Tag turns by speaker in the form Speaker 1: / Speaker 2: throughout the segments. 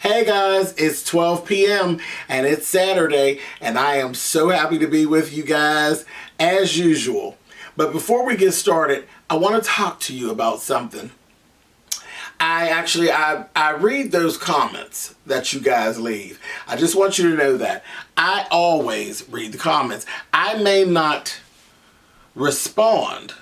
Speaker 1: Hey guys, it's 12 p.m. and it's Saturday, and I am so happy to be with you guys as usual. But before we get started, I want to talk to you about something. I read those comments that you guys leave. I just want you to know that. I always read the comments. I may not respond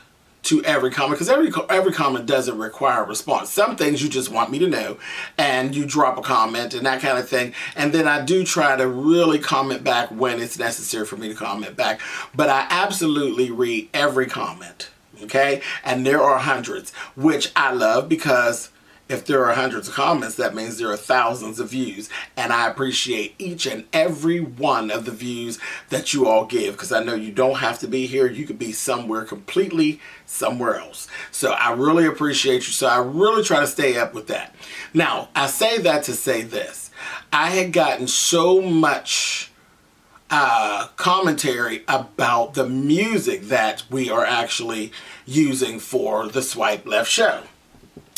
Speaker 1: to every comment because every comment doesn't require a response. Some things you just want me to know and you drop a comment and that kind of thing. And then I do try to really comment back when it's necessary for me to comment back. But I absolutely read every comment, okay? And there are hundreds, which I love because if there are hundreds of comments, that means there are thousands of views. And I appreciate each and every one of the views that you all give because I know you don't have to be here. You could be somewhere completely somewhere else. So I really appreciate you. So I really try to stay up with that. Now, I say that to say this. I had gotten so much commentary about the music that we are actually using for the Swipe Left show.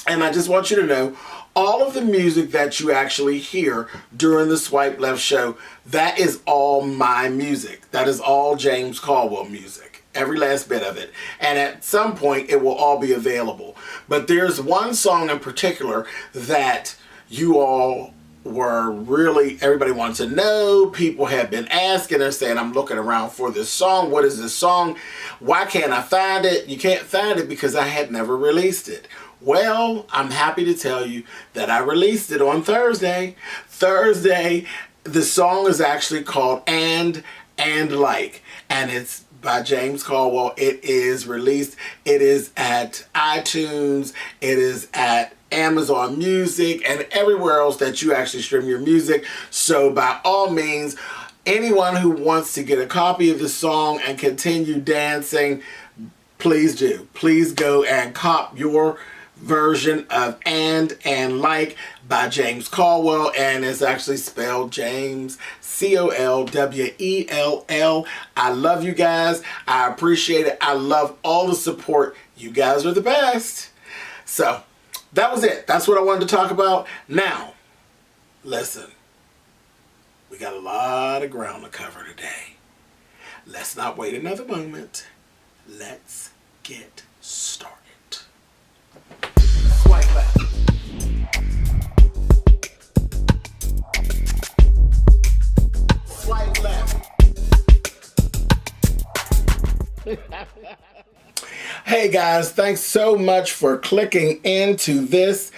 Speaker 1: And I just want you to know, all of the music that you actually hear during the Swipe Left show, that is all my music. That is all James Colwell music. Every last bit of it. And at some point, it will all be available. But there's one song in particular that you all were really, everybody wants to know. People have been asking, they're saying, I'm looking around for this song. What is this song? Why can't I find it? You can't find it because I had never released it. Well, I'm happy to tell you that I released it on Thursday. The song is actually called And Like, and it's by James Colwell. It is released. It is at iTunes. It is at Amazon Music and everywhere else that you actually stream your music. So by all means, anyone who wants to get a copy of the song and continue dancing, please do. Please go and cop your version of And Like by James Colwell, and it's actually spelled James Colwell. I love you guys. I appreciate it. I love all the support. You guys are the best. So that was it. That's what I wanted to talk about. Now, listen, we got a lot of ground to cover today. Let's not wait another moment. Let's get started. Swipe left. Swipe left. Hey guys, thanks so much for clicking into this.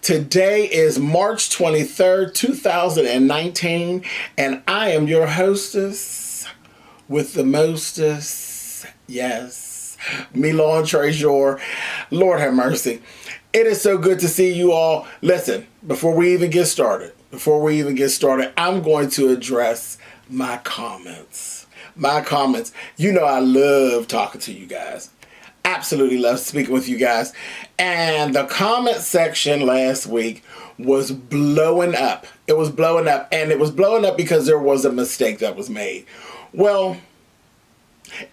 Speaker 1: Today is March 23rd, 2019, and I am your hostess with the mostest. Yes, Milon Trezor. Lord have mercy. It is so good to see you all. Listen, before we even get started, I'm going to address my comments. You know I love talking to you guys. Absolutely love speaking with you guys. And the comment section last week was blowing up. It was blowing up. And it was blowing up because there was a mistake that was made. Well,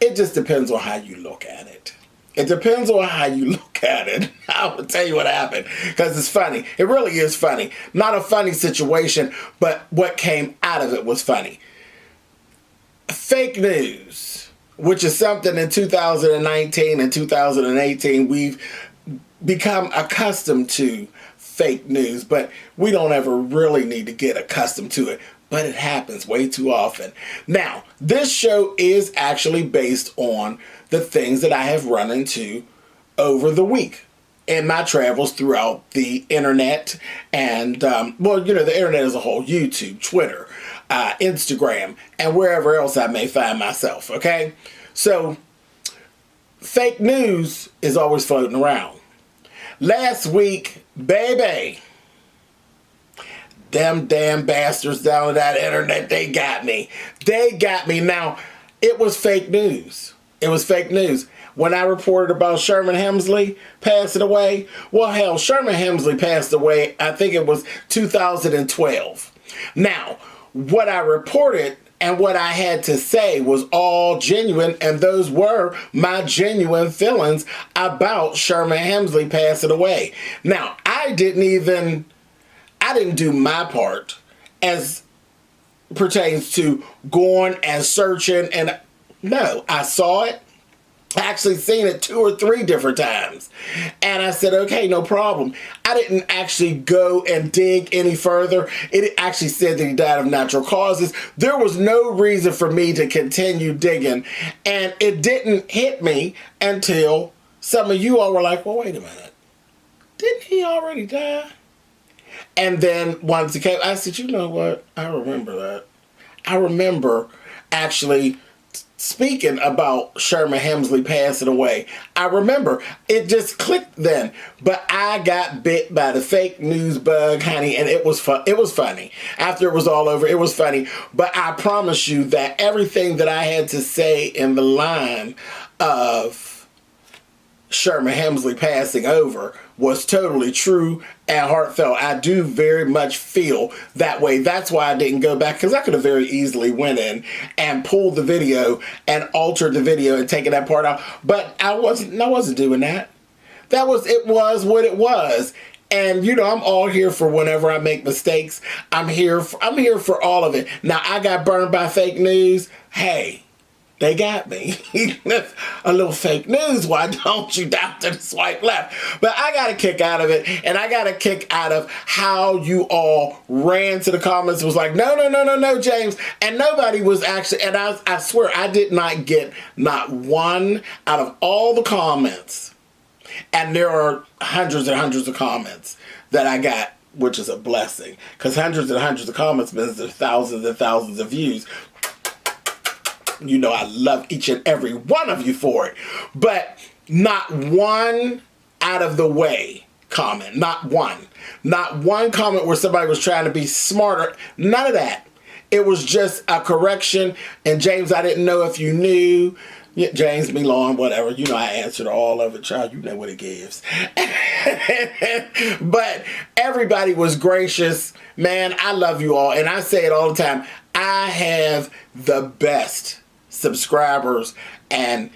Speaker 1: it just depends on how you look at it. It depends on how you look at it. I will tell you what happened because it's funny. It really is funny. Not a funny situation, but what came out of it was funny. Fake news, which is something in 2019 and 2018 we've become accustomed to fake news, but we don't ever really need to get accustomed to it. But it happens way too often. Now, this show is actually based on the things that I have run into over the week in my travels throughout the internet and, the internet as a whole, YouTube, Twitter, Instagram, and wherever else I may find myself, okay? So, fake news is always floating around. Last week, baby, them damn bastards down on that internet, they got me. Now, it was fake news. When I reported about Sherman Hemsley passing away, well, hell, Sherman Hemsley passed away, I think it was 2012. Now, what I reported and what I had to say was all genuine, and those were my genuine feelings about Sherman Hemsley passing away. Now, I didn't even I didn't do my part as pertains to going and searching. And no, I saw it. I actually seen it 2 or 3 different times. And I said, okay, no problem. I didn't actually go and dig any further. It actually said that he died of natural causes. There was no reason for me to continue digging. And it didn't hit me until some of you all were like, well, wait a minute. Didn't he already die? And then once it came, I said, you know what? I remember that. I remember actually speaking about Sherman Hemsley passing away. I remember. It just clicked then. But I got bit by the fake news bug, honey, and it was fun. It was funny. After it was all over, it was funny. But I promise you that everything that I had to say in the line of Sherman Hemsley passing over was totally true and heartfelt. I do very much feel that way. That's why I didn't go back, because I could have very easily went in and pulled the video and altered the video and taken that part out. But I wasn't doing that. It was what it was. And you know, I'm all here for whenever I make mistakes. I'm here for all of it. Now, I got burned by fake news. Hey, they got me. A little fake news. Why don't you down to the swipe left? But I got a kick out of it. And I got a kick out of how you all ran to the comments. Was like, no, James. And nobody was actually, and I swear, I did not get not one out of all the comments. And there are hundreds and hundreds of comments that I got, which is a blessing. Because hundreds and hundreds of comments means there's thousands and thousands of views. You know I love each and every one of you for it. But not one out of the way comment. Not one. Not one comment where somebody was trying to be smarter. None of that. It was just a correction. And James, I didn't know if you knew. Yeah, James, Milan, whatever. You know I answered all of it, child. You know what it gives. But everybody was gracious. Man, I love you all. And I say it all the time. I have the best subscribers and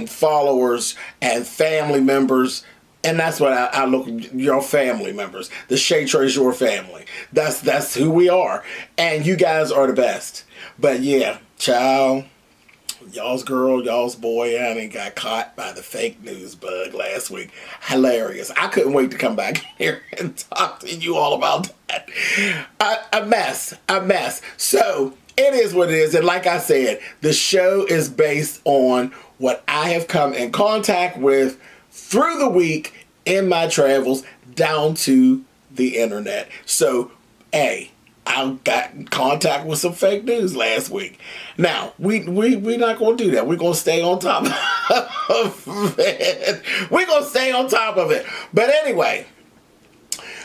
Speaker 1: followers and family members, and that's what I look at. Your family members. The Shea Tray is your family. That's who we are, and you guys are the best. But yeah, child, y'all's girl, y'all's boy, honey, got caught by the fake news bug last week. Hilarious. I couldn't wait to come back here and talk to you all about that. A mess. So it is what it is. And like I said, the show is based on what I have come in contact with through the week in my travels down to the internet. So, hey, I got in contact with some fake news last week. Now, we're not going to do that. We're going to stay on top of it. We're going to stay on top of it. But anyway,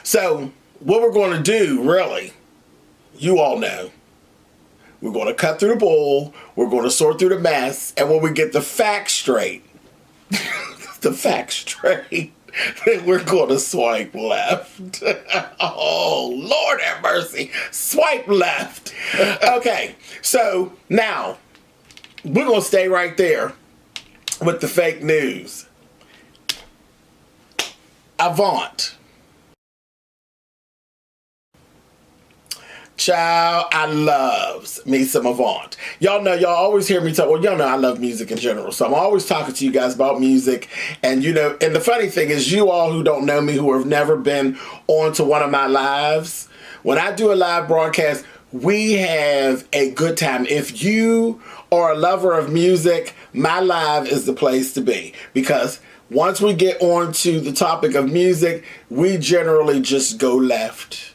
Speaker 1: so what we're going to do, really, you all know. We're going to cut through the bull. We're going to sort through the mess. And when we get the facts straight, then we're going to swipe left. Oh, Lord have mercy. Swipe left. Okay, so now we're going to stay right there with the fake news. Avant. Child, I loves me some Avant. Y'all know, y'all always hear me talk. Well, y'all know I love music in general. So I'm always talking to you guys about music. And, you know, and the funny thing is, you all who don't know me, who have never been on to one of my lives, when I do a live broadcast, we have a good time. If you are a lover of music, my live is the place to be. Because once we get on to the topic of music, we generally just go left.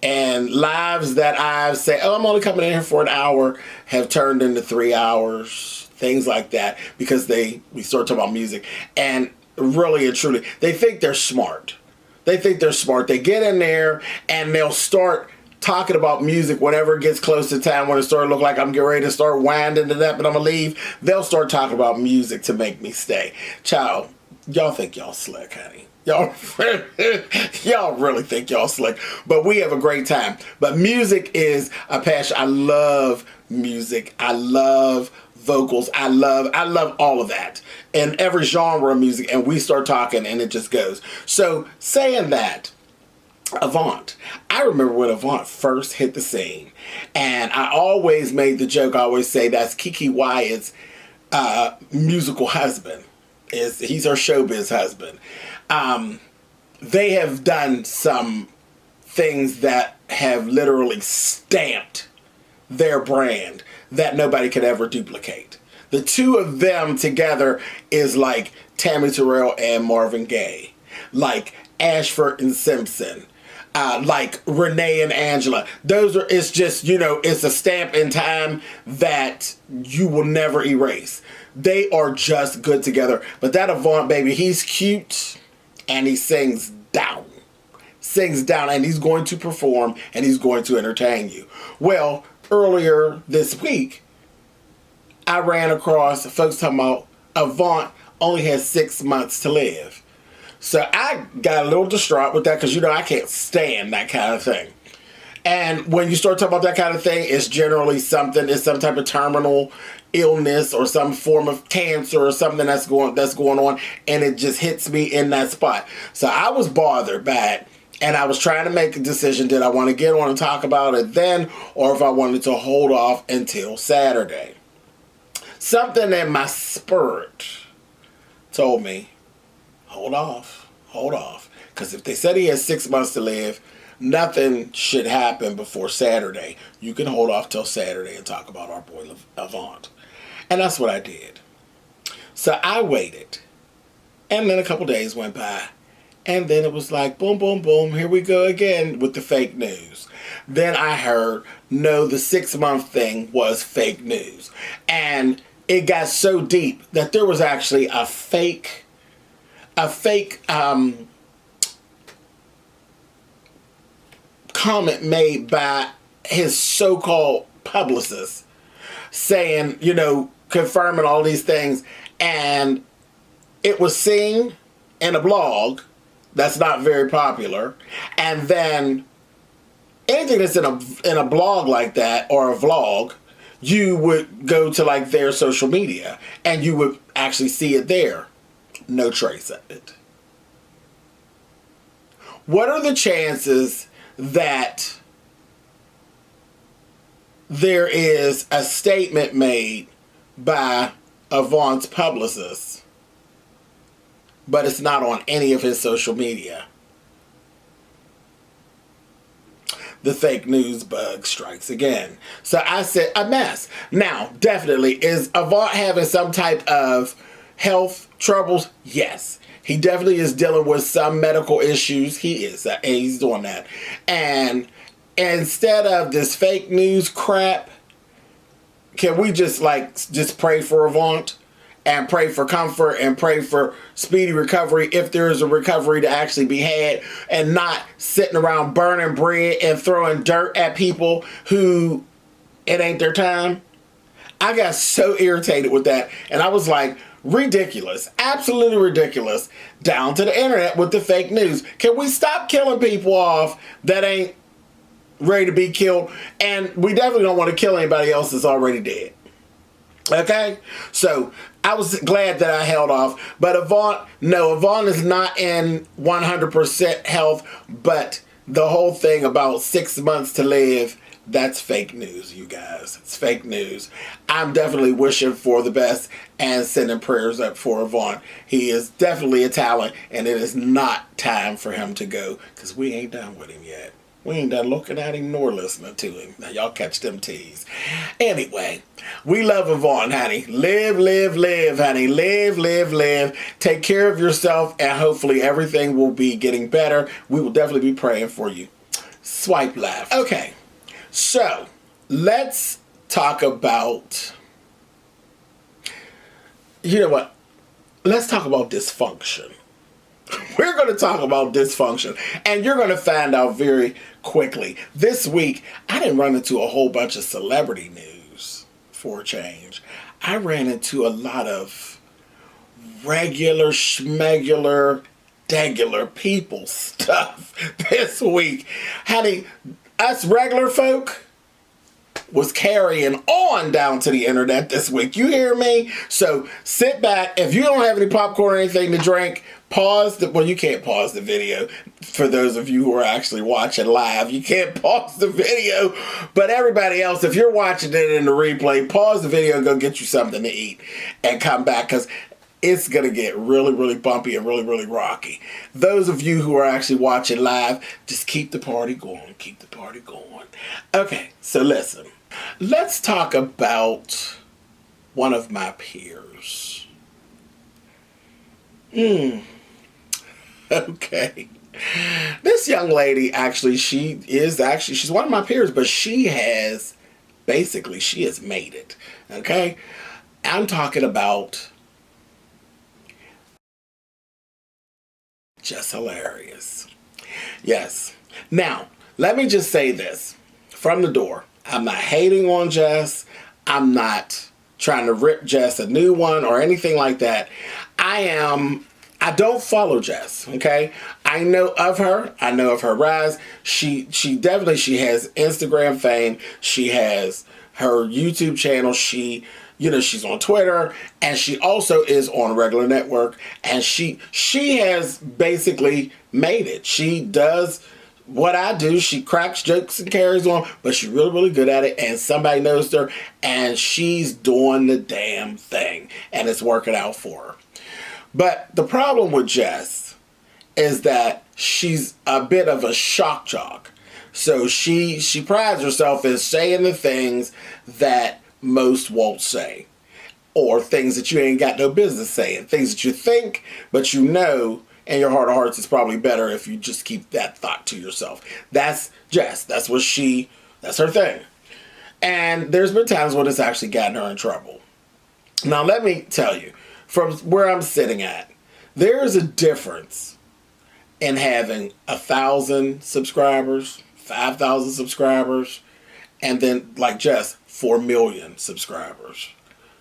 Speaker 1: And lives that I've said, oh, I'm only coming in here for an hour, have turned into 3 hours, things like that, because we start talking about music. And really and truly, they think they're smart. They get in there and they'll start talking about music whenever it gets close to time, when it starts to look like I'm getting ready to start winding it up and I'm going to leave. They'll start talking about music to make me stay. Child, y'all think y'all slick, honey. Y'all really think y'all slick, but we have a great time. But music is a passion. I love music. I love vocals. I love all of that and every genre of music. And we start talking and it just goes. So saying that, Avant. I remember when Avant first hit the scene, and I always made the joke, I always say that's Kiki Wyatt's musical husband. He's her showbiz husband. They have done some things that have literally stamped their brand that nobody could ever duplicate. The two of them together is like Tammy Terrell and Marvin Gaye, like Ashford and Simpson, like Renee and Angela. It's just, it's a stamp in time that you will never erase. They are just good together. But that Avant baby, he's cute and he sings down. And he's going to perform and he's going to entertain you. Well, earlier this week, I ran across folks talking about Avant only has 6 months to live. So I got a little distraught with that because, I can't stand that kind of thing. And when you start talking about that kind of thing, it's generally it's some type of terminal illness or some form of cancer or something that's going on, and it just hits me in that spot. So I was bothered by it, and I was trying to make a decision. Did I want to get on and talk about it then, or if I wanted to hold off until Saturday? Something in my spirit told me, hold off. Because if they said he has 6 months to live, nothing should happen before Saturday. You can hold off till Saturday and talk about our boy Avant. And that's what I did. So I waited. And then a couple days went by. And then it was like, boom, boom, boom, here we go again with the fake news. Then I heard, no, the 6 month thing was fake news. And it got so deep that there was actually a fake comment made by his so-called publicist saying, confirming all these things. And it was seen in a blog that's not very popular. And then anything that's in a blog like that or a vlog, you would go to like their social media and you would actually see it there. No trace of it. What are the chances that there is a statement made by Avant's publicist, but it's not on any of his social media? The fake news bug strikes again. So I said, a mess. Now, definitely, is Avant having some type of health troubles? Yes. He definitely is dealing with some medical issues. He is. He's doing that. And instead of this fake news crap, can we just pray for Avant and pray for comfort and pray for speedy recovery if there is a recovery to actually be had, and not sitting around burning bread and throwing dirt at people who it ain't their time? I got so irritated with that, and I was like, ridiculous, absolutely ridiculous, down to the internet with the fake news. Can we stop killing people off that ain't ready to be killed? And we definitely don't want to kill anybody else that's already dead. Okay? So I was glad that I held off. But Avant is not in 100% health, but the whole thing about 6 months to live, that's fake news, you guys. It's fake news. I'm definitely wishing for the best and sending prayers up for Avant. He is definitely a talent, and it is not time for him to go, because we ain't done with him yet. We ain't done looking at him nor listening to him. Now, y'all catch them teas. Anyway, we love Avant, honey. Live, live, live, honey. Live, live, live. Take care of yourself, and hopefully everything will be getting better. We will definitely be praying for you. Swipe left. Okay, so let's talk about, you know what? Let's talk about dysfunction. We're going to talk about dysfunction, and you're going to find out very quickly. This week, I didn't run into a whole bunch of celebrity news for a change. I ran into a lot of regular, schmegular, degular people stuff this week. Honey, us regular folk, was carrying on down to the internet this week. You hear me? So sit back. If you don't have any popcorn or anything to drink, pause the, well, you can't pause the video. For those of you who are actually watching live, you can't pause the video. But everybody else, if you're watching it in the replay, pause the video and go get you something to eat and come back, because it's going to get really, really bumpy and really, really rocky. Those of you who are actually watching live, just keep the party going. Keep the party going. Okay, so listen. Let's talk about one of my peers. Okay. This young lady, she's one of my peers, but she has made it. Okay? I'm talking about Jess Hilarious. Yes. Now, let me just say this from the door. I'm not hating on Jess. I'm not trying to rip Jess a new one or anything like that. I don't follow Jess, okay? I know of her. I know of her rise. She has Instagram fame. She has her YouTube channel. She's on Twitter, and she also is on a regular network, and she has basically made it. She does what I do. She cracks jokes and carries on, but she's really, really good at it, and somebody knows her, and she's doing the damn thing, and it's working out for her. But the problem with Jess is that she's a bit of a shock jock. So she prides herself as saying the things that most won't say, or things that you ain't got no business saying, things that you think, but you know in your heart of hearts it's probably better if you just keep that thought to yourself. That's Jess. That's her thing. And there's been times when it's actually gotten her in trouble. Now let me tell you, from where I'm sitting at, there is a difference in having 1,000 subscribers, 5,000 subscribers, and then, like Jess, 4 million subscribers.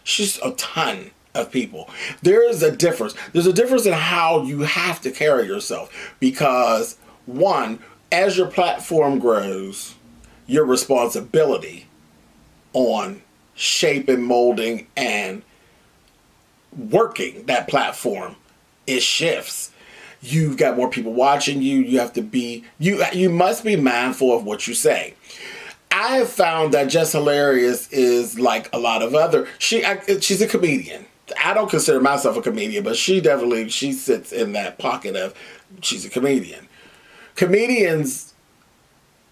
Speaker 1: She's a ton of people. There is a difference. There's a difference in how you have to carry yourself, because, one, as your platform grows, your responsibility on shaping, molding, and working that platform, it shifts. You've got more people watching you. You have to be, you must be mindful of what you say. I have found that Jess Hilarious is like a lot of other, she's a comedian. I don't consider myself a comedian, but she sits in that pocket of, she's a comedian. Comedians,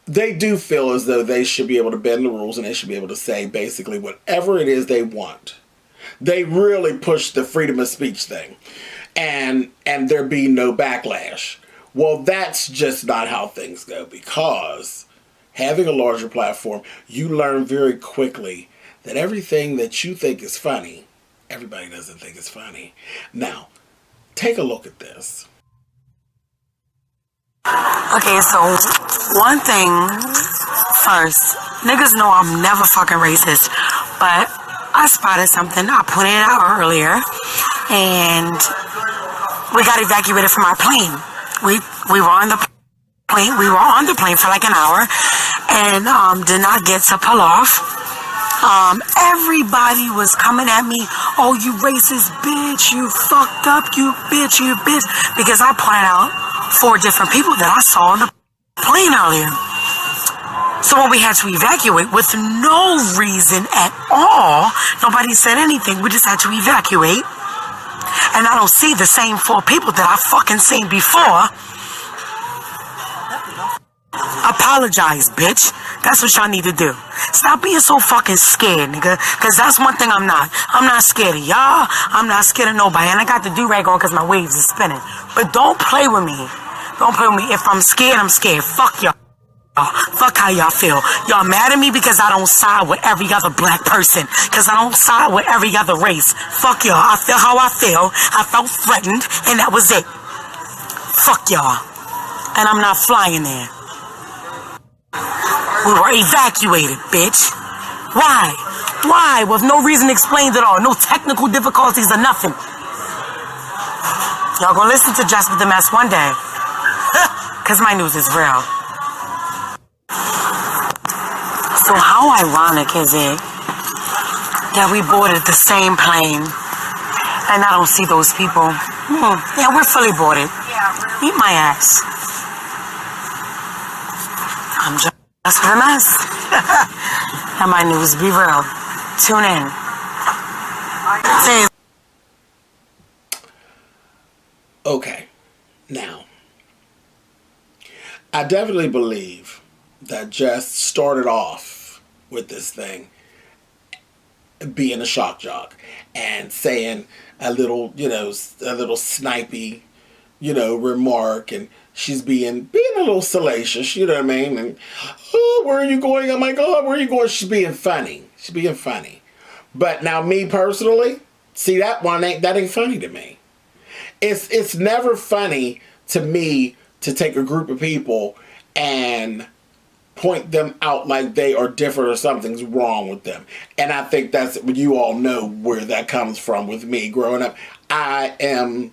Speaker 1: they do feel as though they should be able to bend the rules, and they should be able to say basically whatever it is they want. They really push the freedom of speech thing, and there be no backlash. Well, that's just not how things go, because having a larger platform, you learn very quickly that everything that you think is funny, everybody doesn't think is funny. Now, take a look at this.
Speaker 2: Okay, so one thing first, niggas know I'm never fucking racist, but I spotted something. I put it out earlier, and we got evacuated from our plane. We were on the plane. We were on the plane for like an hour, and did not get to pull off. Everybody was coming at me. Oh, you racist bitch! You fucked up! You bitch! You bitch! Because I pointed out 4 different people that I saw on the plane earlier. So when we had to evacuate, with no reason at all, nobody said anything. We just had to evacuate. And I don't see the same 4 people that I fucking seen before. Apologize, bitch. That's what y'all need to do. Stop being so fucking scared, nigga. Because that's one thing I'm not. I'm not scared of y'all. I'm not scared of nobody. And I got the do-rag on because my waves is spinning. But don't play with me. Don't play with me. If I'm scared, I'm scared. Fuck y'all. Fuck how y'all feel. Y'all mad at me because I don't side with every other black person. Because I don't side with every other race. Fuck y'all. I feel how I feel. I felt threatened, and that was it. Fuck y'all. And I'm not flying there. We were evacuated, bitch. Why? Why? With no reason explained at all. No technical difficulties or nothing. Y'all gonna listen to Just With The Mess one day. Because my news is real. So how ironic is it that we boarded the same plane and I don't see those people? Yeah, we're fully boarded. Eat my ass. I'm just a mess. And my news be real. Tune in.
Speaker 1: Okay, now, I definitely believe that Jess started off with this thing being a shock jock and saying a little snipey, remark, and she's being a little salacious, you know what I mean? And, oh, where are you going? Oh my God, where are you going? She's being funny. But now me personally, see that ain't funny to me. It's never funny to me to take a group of people and point them out like they are different or something's wrong with them. And I think that's, you all know where that comes from with me growing up. I am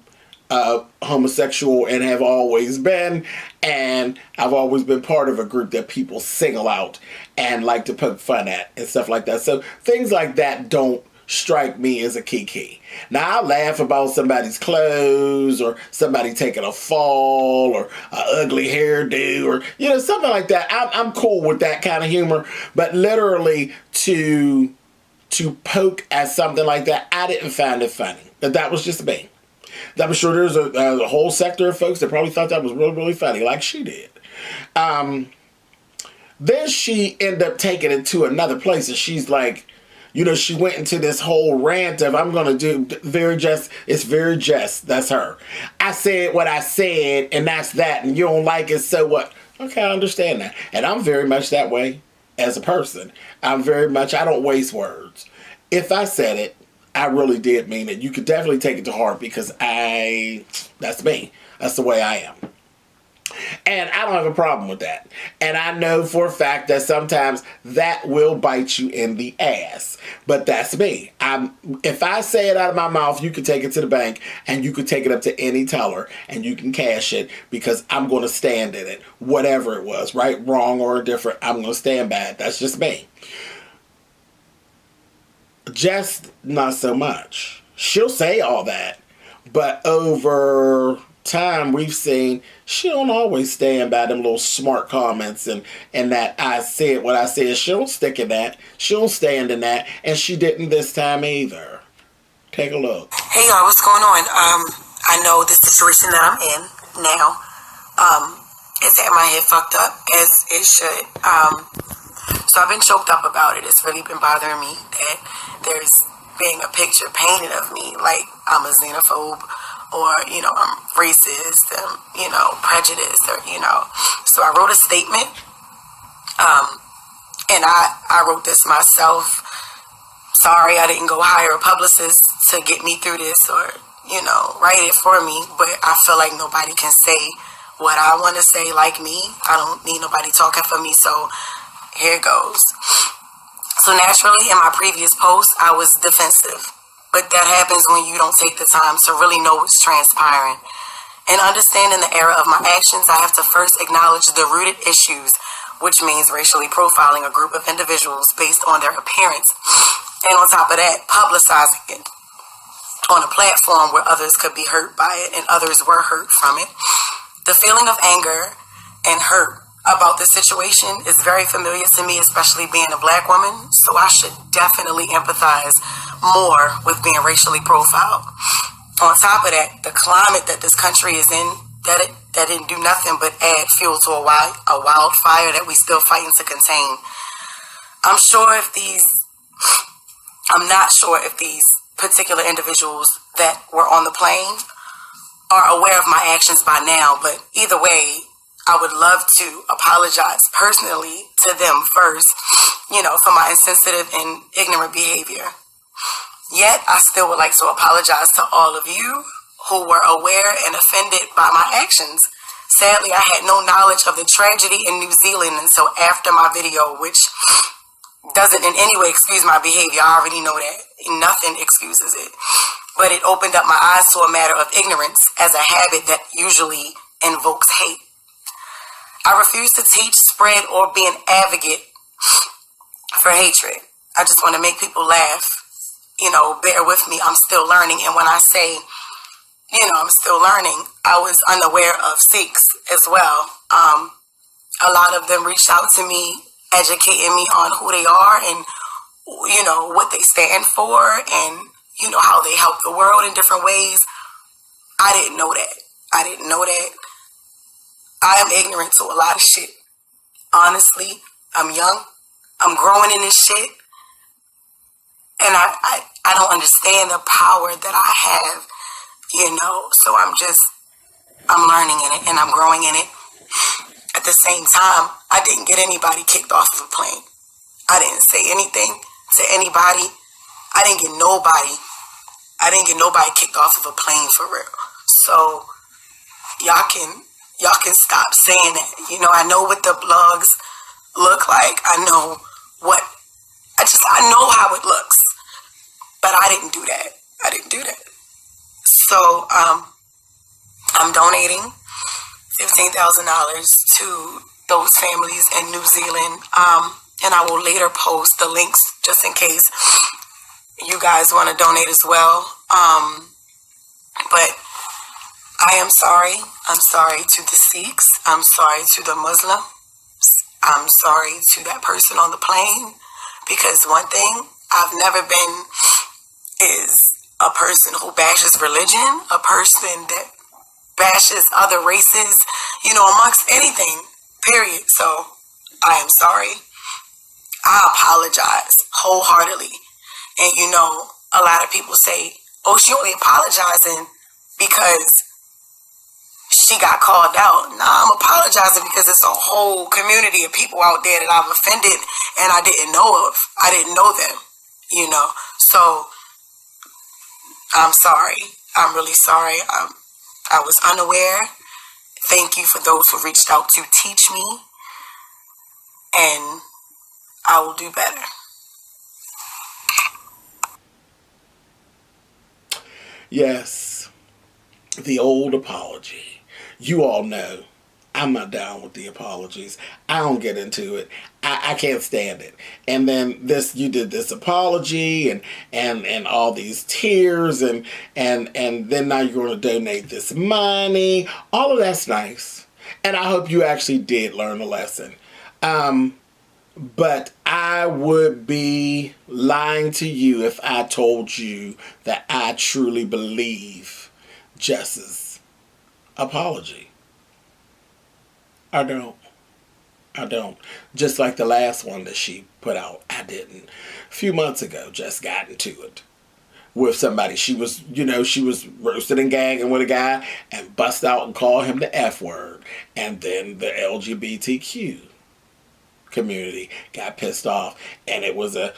Speaker 1: homosexual and have always been, and I've always been part of a group that people single out and like to poke fun at and stuff like that. So things like that don't strike me as a kiki. Now, I laugh about somebody's clothes or somebody taking a fall or an ugly hairdo or, something like that. I'm cool with that kind of humor, but literally to poke at something like that, I didn't find it funny. But that was just me. I'm sure there's a whole sector of folks that probably thought that was really, really funny, like she did. Then she ended up taking it to another place, and she's like, she went into this whole rant of, I'm going to do it's very Jess. That's her. I said what I said, and that's that, and you don't like it, so what? Okay, I understand that. And I'm very much that way as a person. I don't waste words. If I said it, I really did mean it. You could definitely take it to heart because that's me. That's the way I am. And I don't have a problem with that. And I know for a fact that sometimes that will bite you in the ass. But that's me. If I say it out of my mouth, you can take it to the bank and you can take it up to any teller and you can cash it because I'm going to stand in it. Whatever it was, right, wrong, or indifferent, I'm going to stand by it. That's just me. Jess, not so much. She'll say all that. But over time, we've seen she don't always stand by them little smart comments and that I said what I said. She don't stick in that. She don't stand in that. And she didn't this time either. Take a look.
Speaker 2: Hey y'all, what's going on? I know the situation that I'm in now is that my head fucked up as it should. So I've been choked up about it. It's really been bothering me that there's being a picture painted of me like I'm a xenophobe or, I'm racist and, prejudiced or, So I wrote a statement and I wrote this myself. Sorry, I didn't go hire a publicist to get me through this or, write it for me. But I feel like nobody can say what I want to say like me. I don't need nobody talking for me. So here it goes. So naturally, in my previous post, I was defensive. But that happens when you don't take the time to really know what's transpiring. In understanding the error of my actions, I have to first acknowledge the rooted issues, which means racially profiling a group of individuals based on their appearance. And on top of that, publicizing it on a platform where others could be hurt by it and others were hurt from it. The feeling of anger and hurt about the situation is very familiar to me, especially being a black woman, so I should definitely empathize more with being racially profiled. On top of that, the climate that this country is in, that didn't do nothing but add fuel to a wildfire that we still fighting to contain. I'm not sure if these particular individuals that were on the plane are aware of my actions by now, but either way, I would love to apologize personally to them first, for my insensitive and ignorant behavior. Yet, I still would like to apologize to all of you who were aware and offended by my actions. Sadly, I had no knowledge of the tragedy in New Zealand until after my video, which doesn't in any way excuse my behavior. I already know that. Nothing excuses it. But it opened up my eyes to a matter of ignorance as a habit that usually invokes hate. I refuse to teach, spread, or be an advocate for hatred. I just want to make people laugh. Bear with me. I'm still learning. And when I say, I'm still learning, I was unaware of Sikhs as well. A lot of them reached out to me, educating me on who they are and, what they stand for and, how they help the world in different ways. I didn't know that. I am ignorant to a lot of shit. Honestly, I'm young. I'm growing in this shit. And I don't understand the power that I have, So I'm learning in it and I'm growing in it. At the same time, I didn't get anybody kicked off of a plane. I didn't say anything to anybody. I didn't get nobody kicked off of a plane for real. So y'all can stop saying that. I know what the blogs look like. I know how it looks. But I didn't do that. So I'm donating $15,000 to those families in New Zealand. And I will later post the links just in case you guys want to donate as well. But I am sorry. I'm sorry to the Sikhs. I'm sorry to the Muslims. I'm sorry to that person on the plane. Because one thing I've never been is a person who bashes religion, a person that bashes other races, amongst anything, period. So I am sorry. I apologize wholeheartedly. And a lot of people say, oh, she only apologizing because she got called out. Nah, I'm apologizing because it's a whole community of people out there that I've offended and I didn't know of. I didn't know them, So I'm sorry. I'm really sorry. I was unaware. Thank you for those who reached out to teach me. And I will do better.
Speaker 1: Yes, the old apology. You all know I'm not down with the apologies. I don't get into it. I can't stand it. And then you did this apology and all these tears and then now you're going to donate this money. All of that's nice. And I hope you actually did learn a lesson. But I would be lying to you if I told you that I truly believe Jess's apology. I don't. Just like the last one that she put out, I didn't. A few months ago, Jess got into it with somebody. She was roasting and gagging with a guy and bust out and called him the F word. And then the LGBTQ community got pissed off. And it was I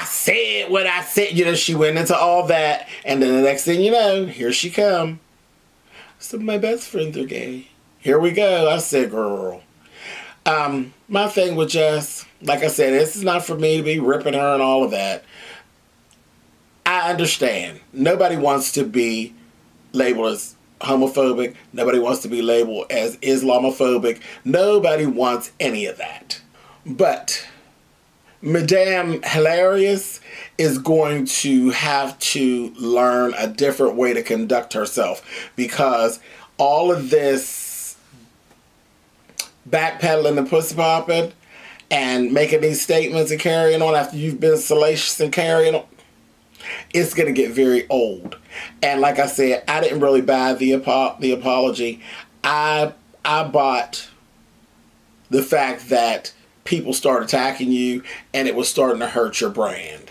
Speaker 1: said what I said. She went into all that. And then the next thing you know, here she come. Some of my best friends are gay. Here we go. I said, girl. My thing with Jess, like I said, this is not for me to be ripping her and all of that. I understand. Nobody wants to be labeled as homophobic. Nobody wants to be labeled as Islamophobic. Nobody wants any of that. But Madame Hilarious is going to have to learn a different way to conduct herself, because all of this backpedaling and pussy popping and making these statements and carrying on after you've been salacious and carrying on, it's going to get very old. And like I said, I didn't really buy the apology. I bought the fact that people start attacking you and it was starting to hurt your brand.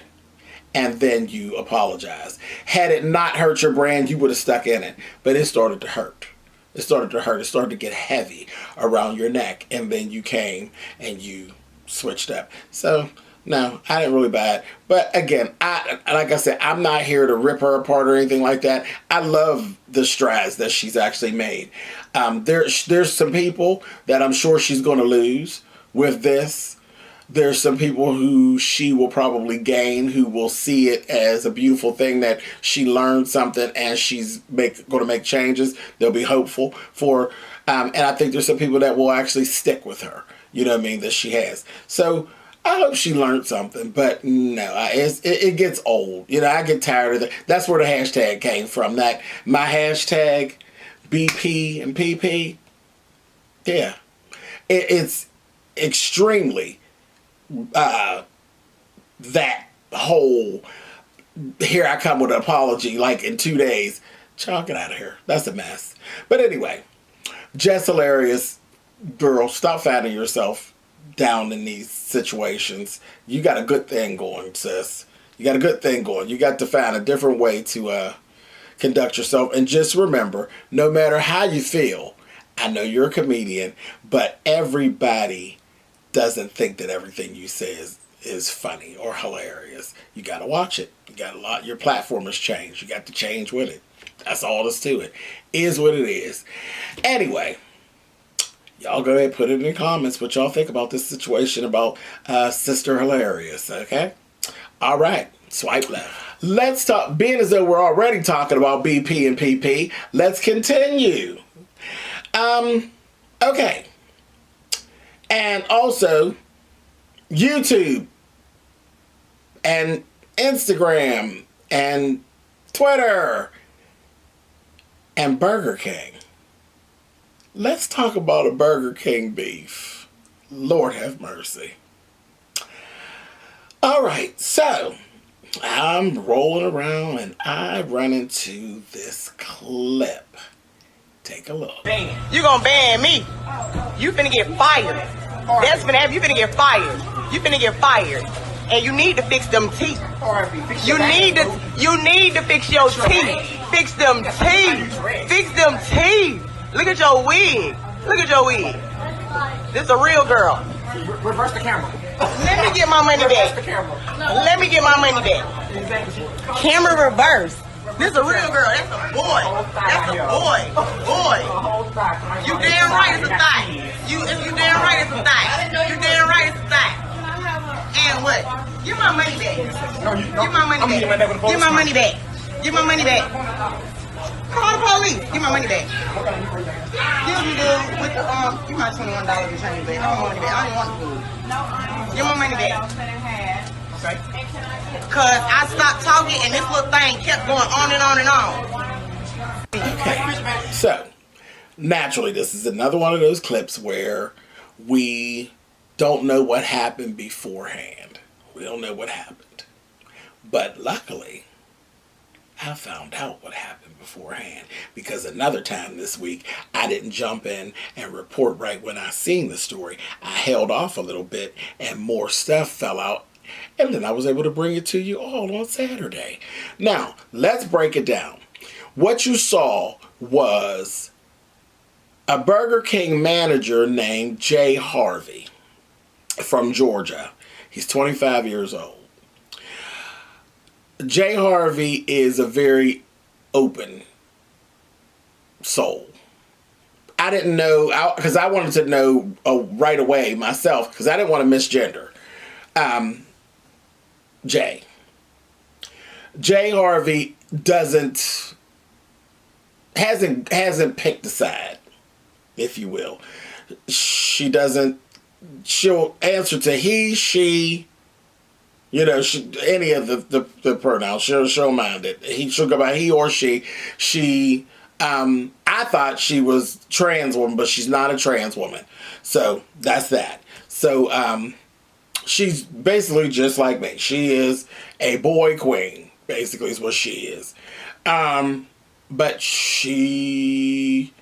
Speaker 1: And then you apologize. Had it not hurt your brand, you would have stuck in it. But it started to hurt. It started to hurt. It started to get heavy around your neck. And then you came and you switched up. So, no, I didn't really buy it. But again, like I said, I'm not here to rip her apart or anything like that. I love the strides that she's actually made. There's some people that I'm sure she's going to lose with this. There's some people who she will probably gain, who will see it as a beautiful thing that she learned something and she's going to make changes. They'll be hopeful for, and I think there's some people that will actually stick with her. You know what I mean? That she has. So I hope she learned something, but no, it gets old. You know, I get tired of that. That's where the hashtag came from. That my hashtag, BP and PP. Yeah, it's extremely that whole. Here I come with an apology, like in 2 days. Child, get out of here. That's a mess. But anyway, Jess hilarious. Girl, stop fattening yourself down in these situations. You got a good thing going, sis. You got a good thing going. You got to find a different way to conduct yourself. And just remember, no matter how you feel, I know you're a comedian, but everybody doesn't think that everything you say is funny or hilarious. You got to watch it. You got a lot. Your platform has changed. You got to change with it. That's all there's to it. Is what it is. Anyway, y'all go ahead and put it in the comments what y'all think about this situation about Sister Hilarious, okay? All right, swipe left. Let's talk, being as though we're already talking about BP and PP, let's continue. Okay. And also, YouTube and Instagram and Twitter and Burger King. Let's talk about a Burger King beef. Lord have mercy. All right, so I'm rolling around and I run into this clip. Take a look.
Speaker 2: You gonna ban me? You finna get fired. That's finna happen. You finna get fired. You finna get fired. And you need to fix them teeth. You need to fix your teeth. Fix them teeth. Fix them teeth. Look at your wig. Look at your wig. This is a real girl.
Speaker 3: Reverse the camera.
Speaker 2: Let me get my money back. Let me get my money back. Camera reverse. This is a real girl. That's a boy. That's a boy. Boy. You damn right it's a thing. You damn right it's a thing. You damn right it's a thing. And what? Give my money back. Give my money back. Give my money back. Give my money back. Call the police. Give my money back. Give me the with the give my $21 and change back. I don't want money back. I don't want the food. Give my money back. Okay. Cause I stopped talking and this little thing kept going on and on and on.
Speaker 1: Okay. So, naturally, this is another one of those clips where we don't know what happened beforehand. We don't know what happened. But luckily, I found out what happened beforehand, because another time this week I didn't jump in and report right when I seen the story. I held off a little bit and more stuff fell out, and then I was able to bring it to you all on Saturday. Now, let's break it down. What you saw was a Burger King manager named Jay Harvey from Georgia. He's 25 years old. Jay Harvey is a very open soul. I didn't know, because I wanted to know right away myself, because I didn't want to misgender Jay. Jay Harvey hasn't picked a side, if you will. She'll answer to he, she, you know, any of the pronouns. She'll mind it. She'll go by he or she. I thought she was trans woman, but she's not a trans woman. So that's that. So she's basically just like me. She is a boy queen, basically is what she is. But she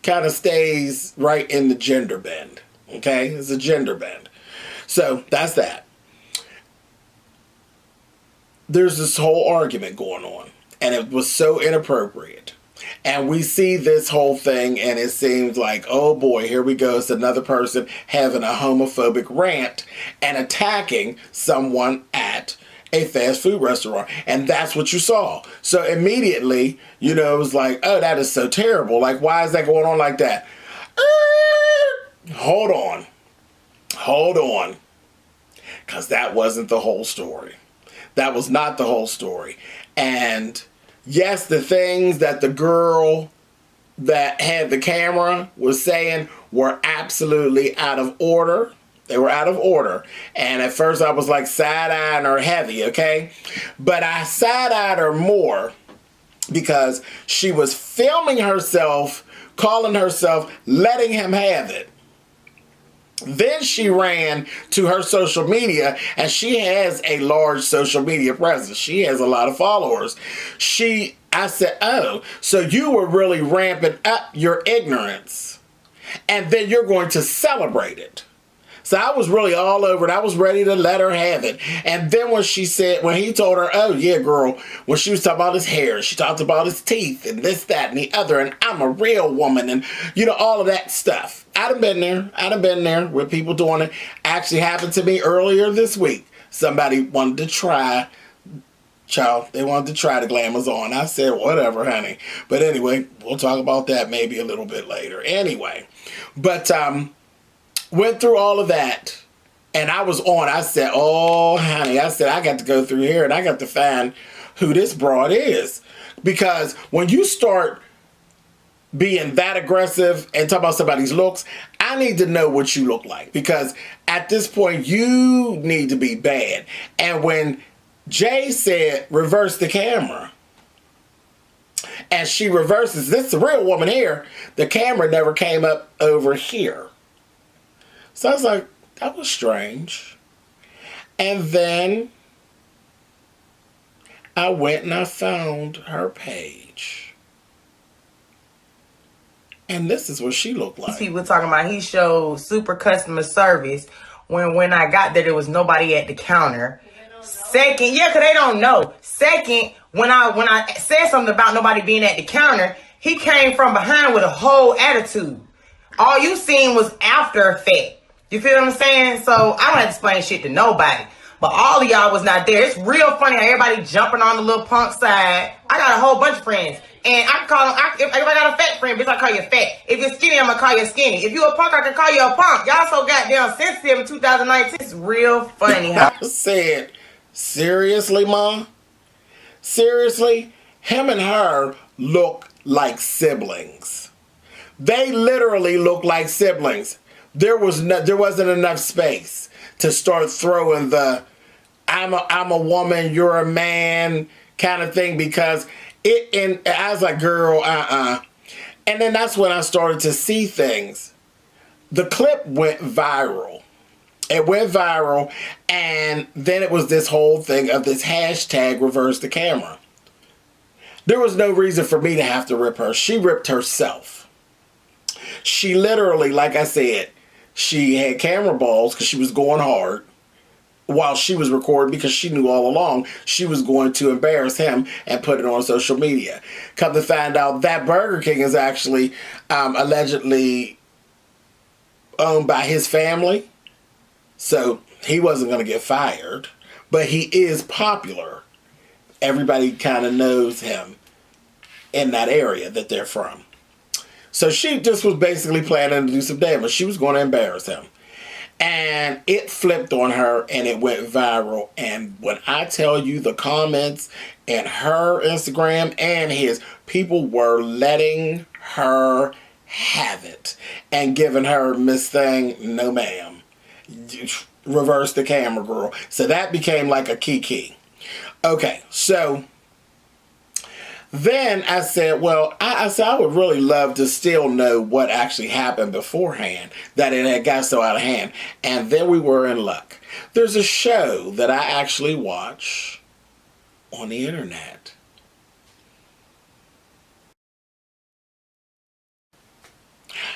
Speaker 1: kind of stays right in the gender bend. Okay? It's a gender bend. So that's that. There's this whole argument going on, and it was so inappropriate. And we see this whole thing, and it seems like, oh boy, here we go. It's another person having a homophobic rant and attacking someone at a fast food restaurant. And that's what you saw. So immediately, you know, it was like, oh, that is so terrible. Like, why is that going on like that? Hold on. Because that wasn't the whole story. That was not the whole story. And yes, the things that the girl that had the camera was saying were absolutely out of order. They were out of order. And at first I was like side-eyeing her heavy, okay? But I side-eyed her more because she was filming herself, calling herself letting him have it. Then she ran to her social media, and she has a large social media presence. She has a lot of followers. I said, oh, so you were really ramping up your ignorance, and then you're going to celebrate it. So I was really all over it. I was ready to let her have it. And then when he told her, oh yeah, girl, when she was talking about his hair, she talked about his teeth and this, that, and the other, and I'm a real woman, and all of that stuff. I'd have been there with people doing it. Actually happened to me earlier this week. Somebody wanted to try, they wanted to try the glamours on. I said, whatever, honey. But anyway, we'll talk about that maybe a little bit later. Anyway, but went through all of that, and I was on. I said, oh, honey, I got to go through here, and I got to find who this broad is. Because when you start being that aggressive and talk about somebody's looks, I need to know what you look like. Because at this point, you need to be bad. And when Jay said, reverse the camera, and she reverses, this is a real woman here, the camera never came up over here. So I was like, that was strange. And then I went and I found her page. And this is what she looked like.
Speaker 2: People talking about he showed super customer service when I got there was nobody at the counter. Second, yeah, because they don't know. Second, when I said something about nobody being at the counter, he came from behind with a whole attitude. All you seen was after effect. You feel what I'm saying? So I don't have to explain shit to nobody. But all of y'all was not there. It's real funny how everybody jumping on the little punk side. I got a whole bunch of friends. And I can call them, if I got a fat friend, bitch, I call you fat. If you're skinny, I'm going to call you skinny. If you a punk, I can call you a punk. Y'all so goddamn sensitive in 2019. It's real funny.
Speaker 1: I said, seriously, Ma? Seriously? Him and her look like siblings. They literally look like siblings. There wasn't enough space to start throwing the I'm a woman, you're a man kind of thing, because I was like, girl, And then that's when I started to see things. The clip went viral. It went viral, and then it was this whole thing of this hashtag reverse the camera. There was no reason for me to have to rip her. She ripped herself. She literally, like I said, she had camera balls because she was going hard while she was recording, because she knew all along she was going to embarrass him and put it on social media. Come to find out, that Burger King is actually allegedly owned by his family. So he wasn't going to get fired, but he is popular. Everybody kind of knows him in that area that they're from. So she just was basically planning to do some damage. She was going to embarrass him. And it flipped on her and it went viral. And when I tell you, the comments and her Instagram and his, people were letting her have it and giving her Miss Thing, no ma'am. Reverse the camera, girl. So that became like a kiki. Okay, so then I said, well, I would really love to still know what actually happened beforehand, that it had got so out of hand. And then we were in luck. There's a show that I actually watch on the internet.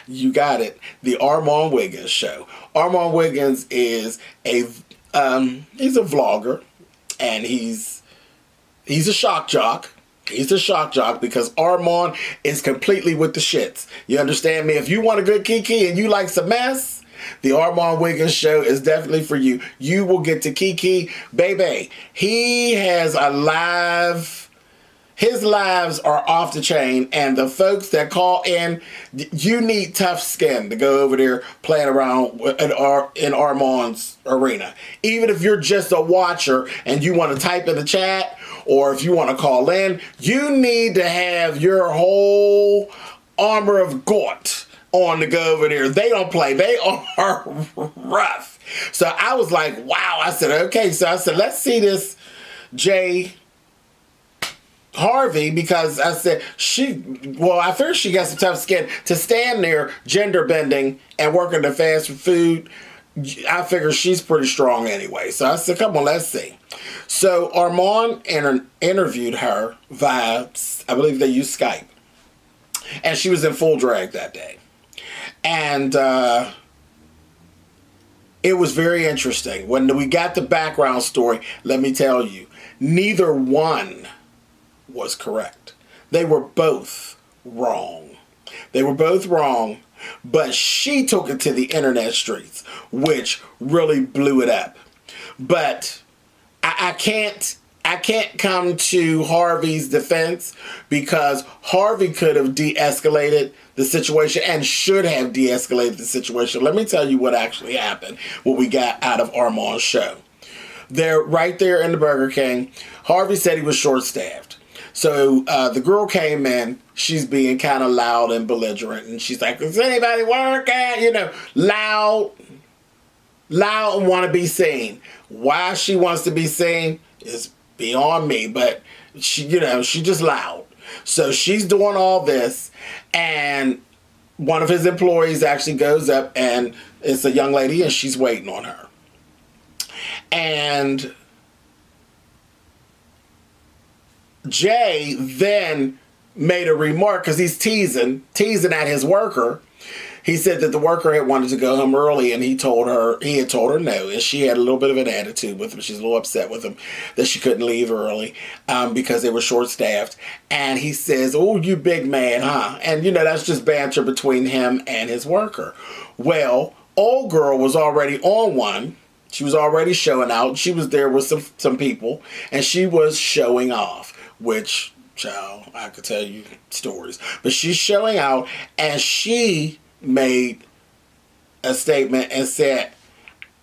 Speaker 1: You got it. The Armon Wiggins show. Armon Wiggins is he's a vlogger, and he's a shock jock. He's a shock jock because Armon is completely with the shits. You understand me? If you want a good kiki and you like some mess, the Armon Wiggins show is definitely for you. You will get to kiki. Baby, he has a live... His lives are off the chain, and the folks that call in, you need tough skin to go over there playing around in Armon's arena. Even if you're just a watcher and you want to type in the chat, or if you want to call in, you need to have your whole armor of God on to go over there. They don't play. They are rough. So I was like, wow. I said, okay. So I said, let's see this Jay Harvey, because I said I figured she got some tough skin to stand there gender bending and working the fast food. I figure she's pretty strong anyway. So I said, come on, let's see. So Armon interviewed her via, I believe they used Skype. And she was in full drag that day. And it was very interesting. When we got the background story, let me tell you, neither one was correct. They were both wrong. They were both wrong, but she took it to the internet streets, which really blew it up. But I can't come to Harvey's defense, because Harvey could have de-escalated the situation and should have de-escalated the situation. Let me tell you what actually happened, what we got out of Armon's show. They're right there in the Burger King. Harvey said he was short-staffed. So the girl came in, she's being kind of loud and belligerent, and she's like, does anybody work at, loud and want to be seen. Why she wants to be seen is beyond me, but she just loud. So she's doing all this, and one of his employees actually goes up, and it's a young lady, and she's waiting on her. And Jay then made a remark, because he's teasing at his worker. He said that the worker had wanted to go home early, and he had told her no, and she had a little bit of an attitude with him. She's a little upset with him that she couldn't leave early because they were short-staffed. And he says, oh, you big man, huh? And, that's just banter between him and his worker. Well, old girl was already on one. She was already showing out. She was there with some people, and she was showing off, which, child, I could tell you stories. But she's showing out, and she made a statement and said,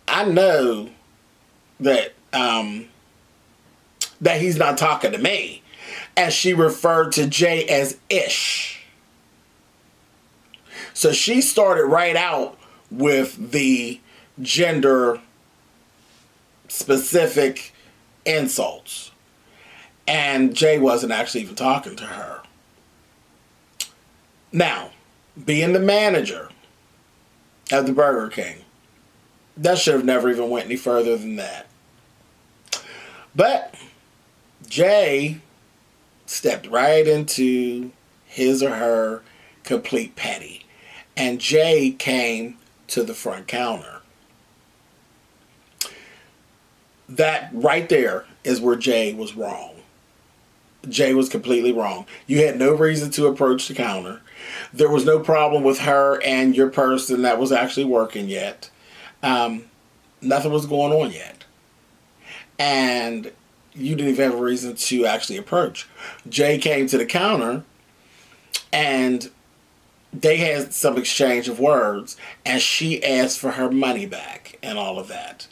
Speaker 1: I know that that he's not talking to me. And she referred to Jay as Ish. So she started right out with the gender specific insults. And Jay wasn't actually even talking to her. Now, being the manager of the Burger King, that should have never even went any further than that. But Jay stepped right into his or her complete petty. And Jay came to the front counter. That right there is where Jay was wrong. Jay was completely wrong. You had no reason to approach the counter. There was no problem with her and your person that was actually working yet. Nothing was going on yet. And you didn't even have a reason to actually approach. Jay came to the counter, and they had some exchange of words, and she asked for her money back and all of that.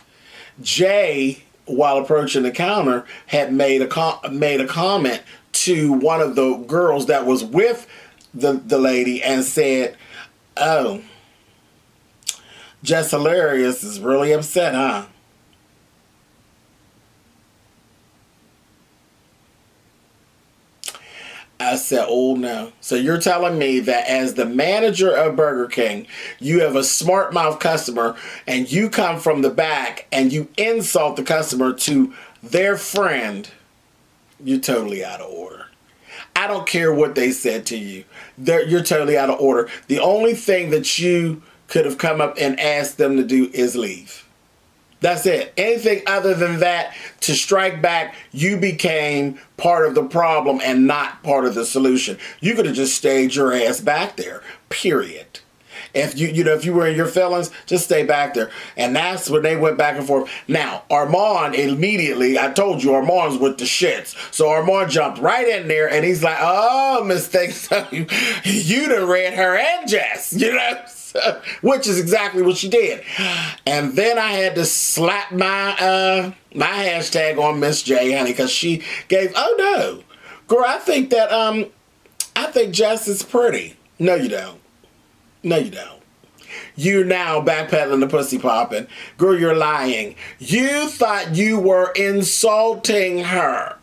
Speaker 1: Jay, while approaching the counter, had made a comment to one of the girls that was with the lady and said, oh, Jess Hilarious is really upset, huh? I said, oh no. So you're telling me that as the manager of Burger King, you have a smart mouth customer, and you come from the back and you insult the customer to their friend? You're totally out of order. I don't care what they said to you. You're totally out of order. The only thing that you could have come up and asked them to do is leave. That's it. Anything other than that, to strike back, you became part of the problem and not part of the solution. You could have just stayed your ass back there, period. If if you were in your feelings, just stay back there. And that's when they went back and forth. Now, Armon immediately, I told you, Armon's with the shits. So Armon jumped right in there, and he's like, oh, Miss Things, you done read her and Jess, which is exactly what she did. And then I had to slap my my hashtag on Miss J, honey, because she gave, oh no, girl, I think Jess is pretty. No, you don't. No, you don't. You now backpedaling the pussy popping. Girl, you're lying. You thought you were insulting her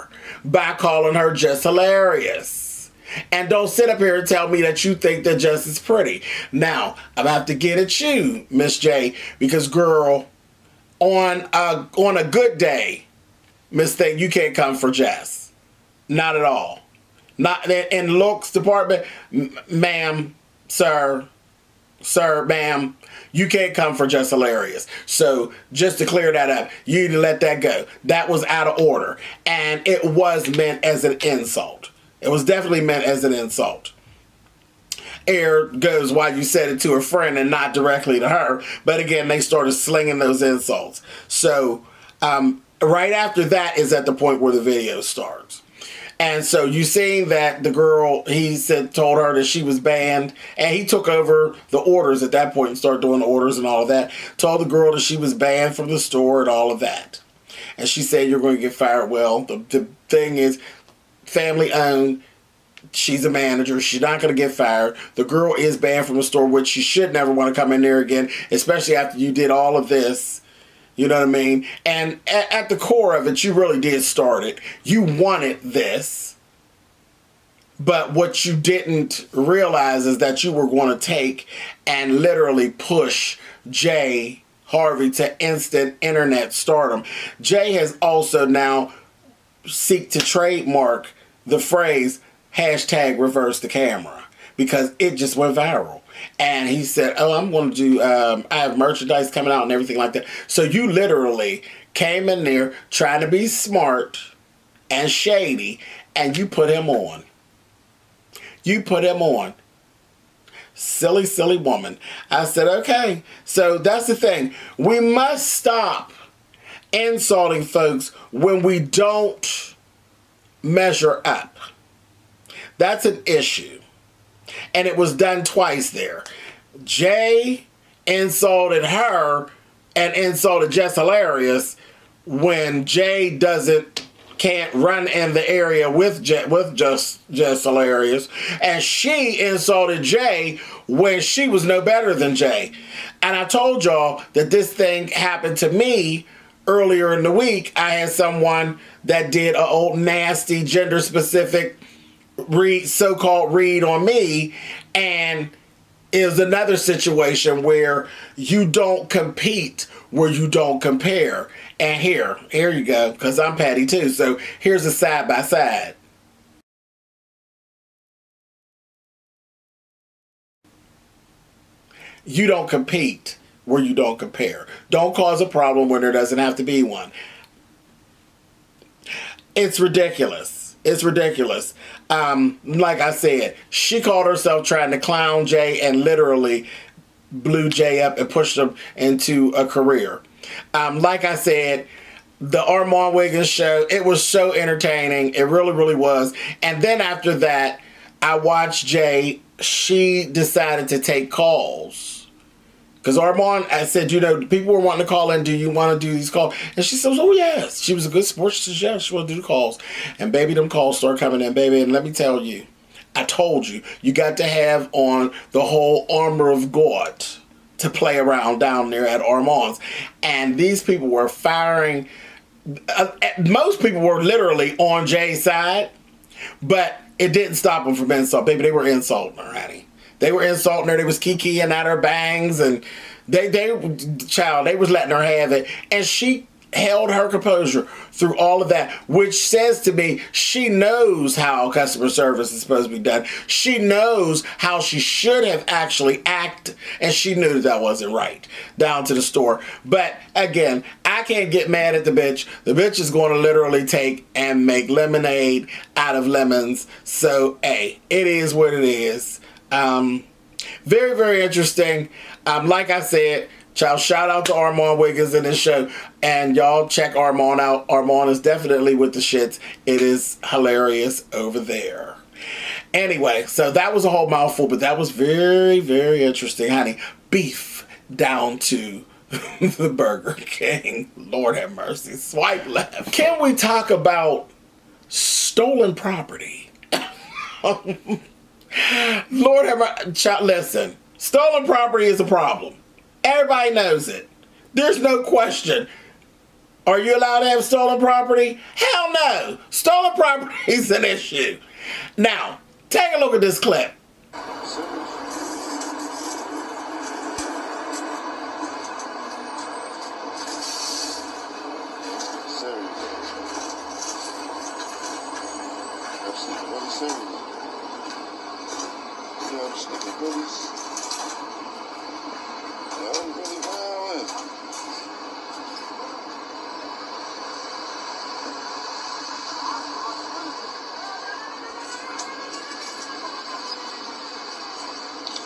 Speaker 1: by calling her just hilarious. And don't sit up here and tell me that you think that Jess is pretty. Now, I'm going to have to get at you, Miss J, because girl, on a good day, Miss Thing, you can't come for Jess. Not at all. Not in looks department, ma'am, sir, ma'am, you can't come for just hilarious. So just to clear that up, you need to let that go. That was out of order. And it was meant as an insult. It was definitely meant as an insult. Air goes why you said it to a friend and not directly to her. But again, they started slinging those insults. So right after that is at the point where the video starts. And so you seen that the girl, told her that she was banned, and he took over the orders at that point and started doing the orders and all of that. Told the girl that she was banned from the store and all of that. And she said, you're going to get fired. Well, the thing is, family owned. She's a manager. She's not going to get fired. The girl is banned from the store, which she should never want to come in there again, especially after you did all of this. You know what I mean? And at the core of it, you really did start it. You wanted this. But what you didn't realize is that you were going to take and literally push Jay Harvey to instant internet stardom. Jay has also now seek to trademark the phrase #reverse the camera because it just went viral. And he said, oh, I'm going to do, I have merchandise coming out and everything like that. So you literally came in there trying to be smart and shady, and you put him on. You put him on. Silly, silly woman. I said, okay. So that's the thing. We must stop insulting folks when we don't measure up. That's an issue. And it was done twice there. Jay insulted her and insulted Jess Hilarious when Jay can't run in the area with Jess Hilarious. And she insulted Jay when she was no better than Jay. And I told y'all that this thing happened to me earlier in the week. I had someone that did an old nasty gender specific so-called read on me, and it was another situation where you don't compete where you don't compare. And here you go, because I'm Patty too. So here's a side by side. You don't compete where you don't compare. Don't cause a problem when there doesn't have to be one. It's ridiculous. It's ridiculous. Like I said, she called herself trying to clown Jay and literally blew Jay up and pushed him into a career. Like I said, the Armon Wiggins show, it was so entertaining. It really, really was. And then after that, I watched Jay. She decided to take calls. Because Armon, I said, you know, people were wanting to call in, do you want to do these calls? And she says, oh, yes. She was a good sport. She says, yeah, she want to do the calls. And baby, them calls start coming in, baby. And let me tell you, I told you, you got to have on the whole armor of God to play around down there at Armon's. And these people were firing. Most people were literally on Jay's side, but it didn't stop them from insulting. Baby, they were insulting her, honey. They were insulting her. They was kikiing at her bangs, and they was letting her have it. And she held her composure through all of that, which says to me, she knows how customer service is supposed to be done. She knows how she should have actually acted, and she knew that wasn't right down to the store. But again, I can't get mad at the bitch. The bitch is going to literally take and make lemonade out of lemons. So, hey, it is what it is. Very, very interesting. Like I said, shout out to Armon Wiggins in this show, and y'all check Armon out. Armon is definitely with the shits. It is hilarious over there. Anyway, so that was a whole mouthful, but that was very, very interesting, honey. Beef down to the Burger King. Lord have mercy. Swipe left. Can we talk about stolen property? Lord have mercy. Listen, Stolen property is a problem. Everybody knows it. There's no question. Are you allowed to have stolen property? Hell no. Stolen property is an issue. Now, take a look at this clip.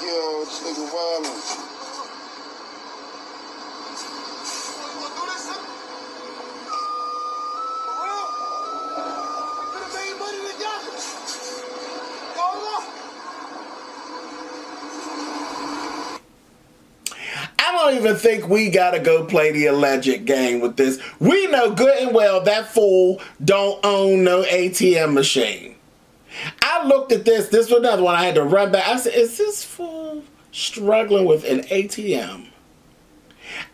Speaker 3: Yo, this nigga wildin'.
Speaker 1: I don't even think we gotta go play the alleged game with this. We know good and well that fool don't own no ATM machine. I looked at this. This was another one I had to run back. I said, is this fool struggling with an ATM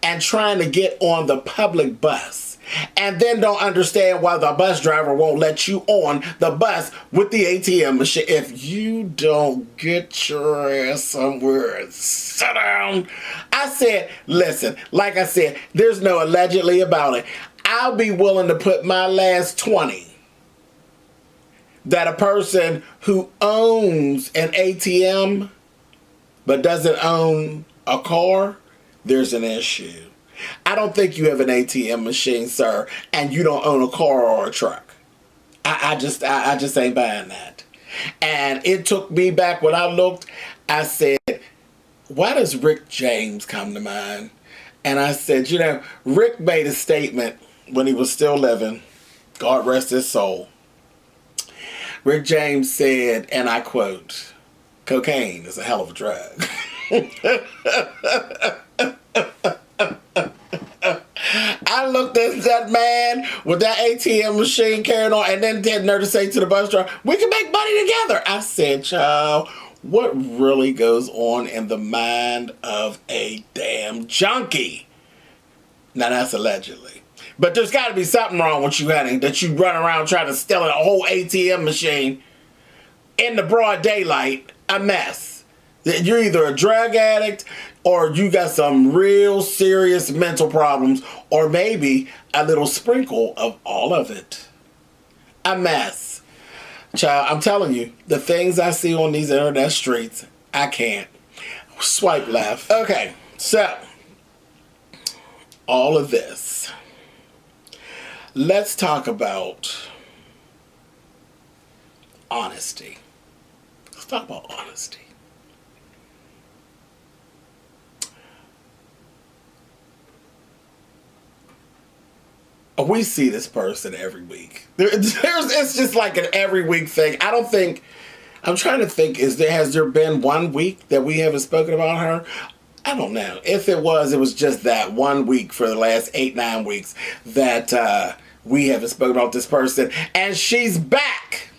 Speaker 1: and trying to get on the public bus and then don't understand why the bus driver won't let you on the bus with the ATM machine? If you don't get your ass somewhere and sit down. I said, listen, like I said, there's no allegedly about it. I'll be willing to put my last 20 that a person who owns an ATM but doesn't own a car, there's an issue. I don't think you have an ATM machine, sir, and you don't own a car or a truck. I just ain't buying that. And it took me back when I looked, I said, why does Rick James come to mind? And I said, you know, Rick made a statement when he was still living, God rest his soul. Rick James said, and I quote, cocaine is a hell of a drug. I looked at that man with that ATM machine carrying on and then had nerve to say to the bus driver, we can make money together. I said, child, what really goes on in the mind of a damn junkie? Now that's allegedly. But there's got to be something wrong with you, honey, that you run around trying to steal a whole ATM machine in the broad daylight. A mess. You're either a drug addict or you got some real serious mental problems or maybe a little sprinkle of all of it. A mess. Child, I'm telling you, the things I see on these internet streets, I can't. Swipe left. Okay, so all of this. Let's talk about honesty. Let's talk about honesty. We see this person every week. It's just like an every week thing. I'm trying to think, has there been one week that we haven't spoken about her? I don't know. If it was just that one week for the last 8-9 weeks that we haven't spoken about this person. And she's back.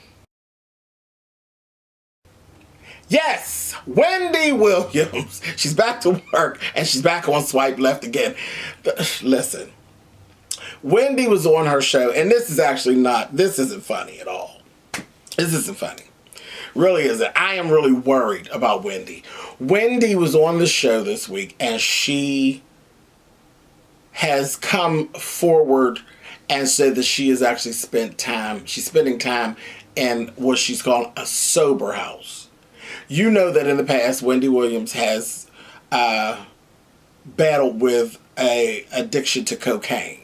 Speaker 1: Yes, Wendy Williams. She's back to work and she's back on Swipe Left again. Listen. Wendy was on her show, and this isn't funny at all. This isn't funny. Really isn't. I am really worried about Wendy. Wendy was on the show this week, and she has come forward and said that she has actually she's spending time in what she's called a sober house. You know that in the past, Wendy Williams has battled with a addiction to cocaine.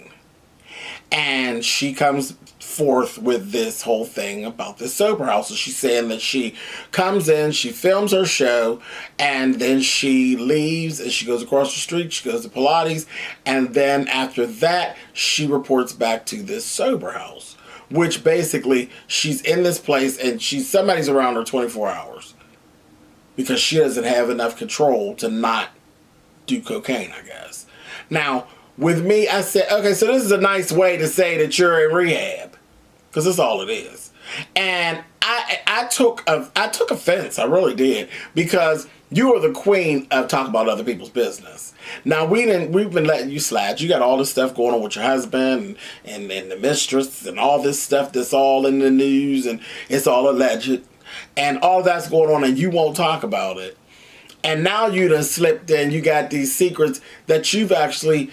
Speaker 1: And she comes forth with this whole thing about this sober house. So she's saying that she comes in, she films her show, and then she leaves and she goes across the street, she goes to Pilates, and then after that, she reports back to this sober house, which basically she's in this place and somebody's around her 24 hours because she doesn't have enough control to not do cocaine, I guess. Now, with me, I said, okay, so this is a nice way to say that you're in rehab. Because that's all it is. And I took offense. I really did, because you are the queen of talking about other people's business. Now we've been letting you slide. You got all this stuff going on with your husband and the mistress and all this stuff that's all in the news and it's all alleged and all that's going on, and you won't talk about it. And now you done slipped in. You got these secrets that you've actually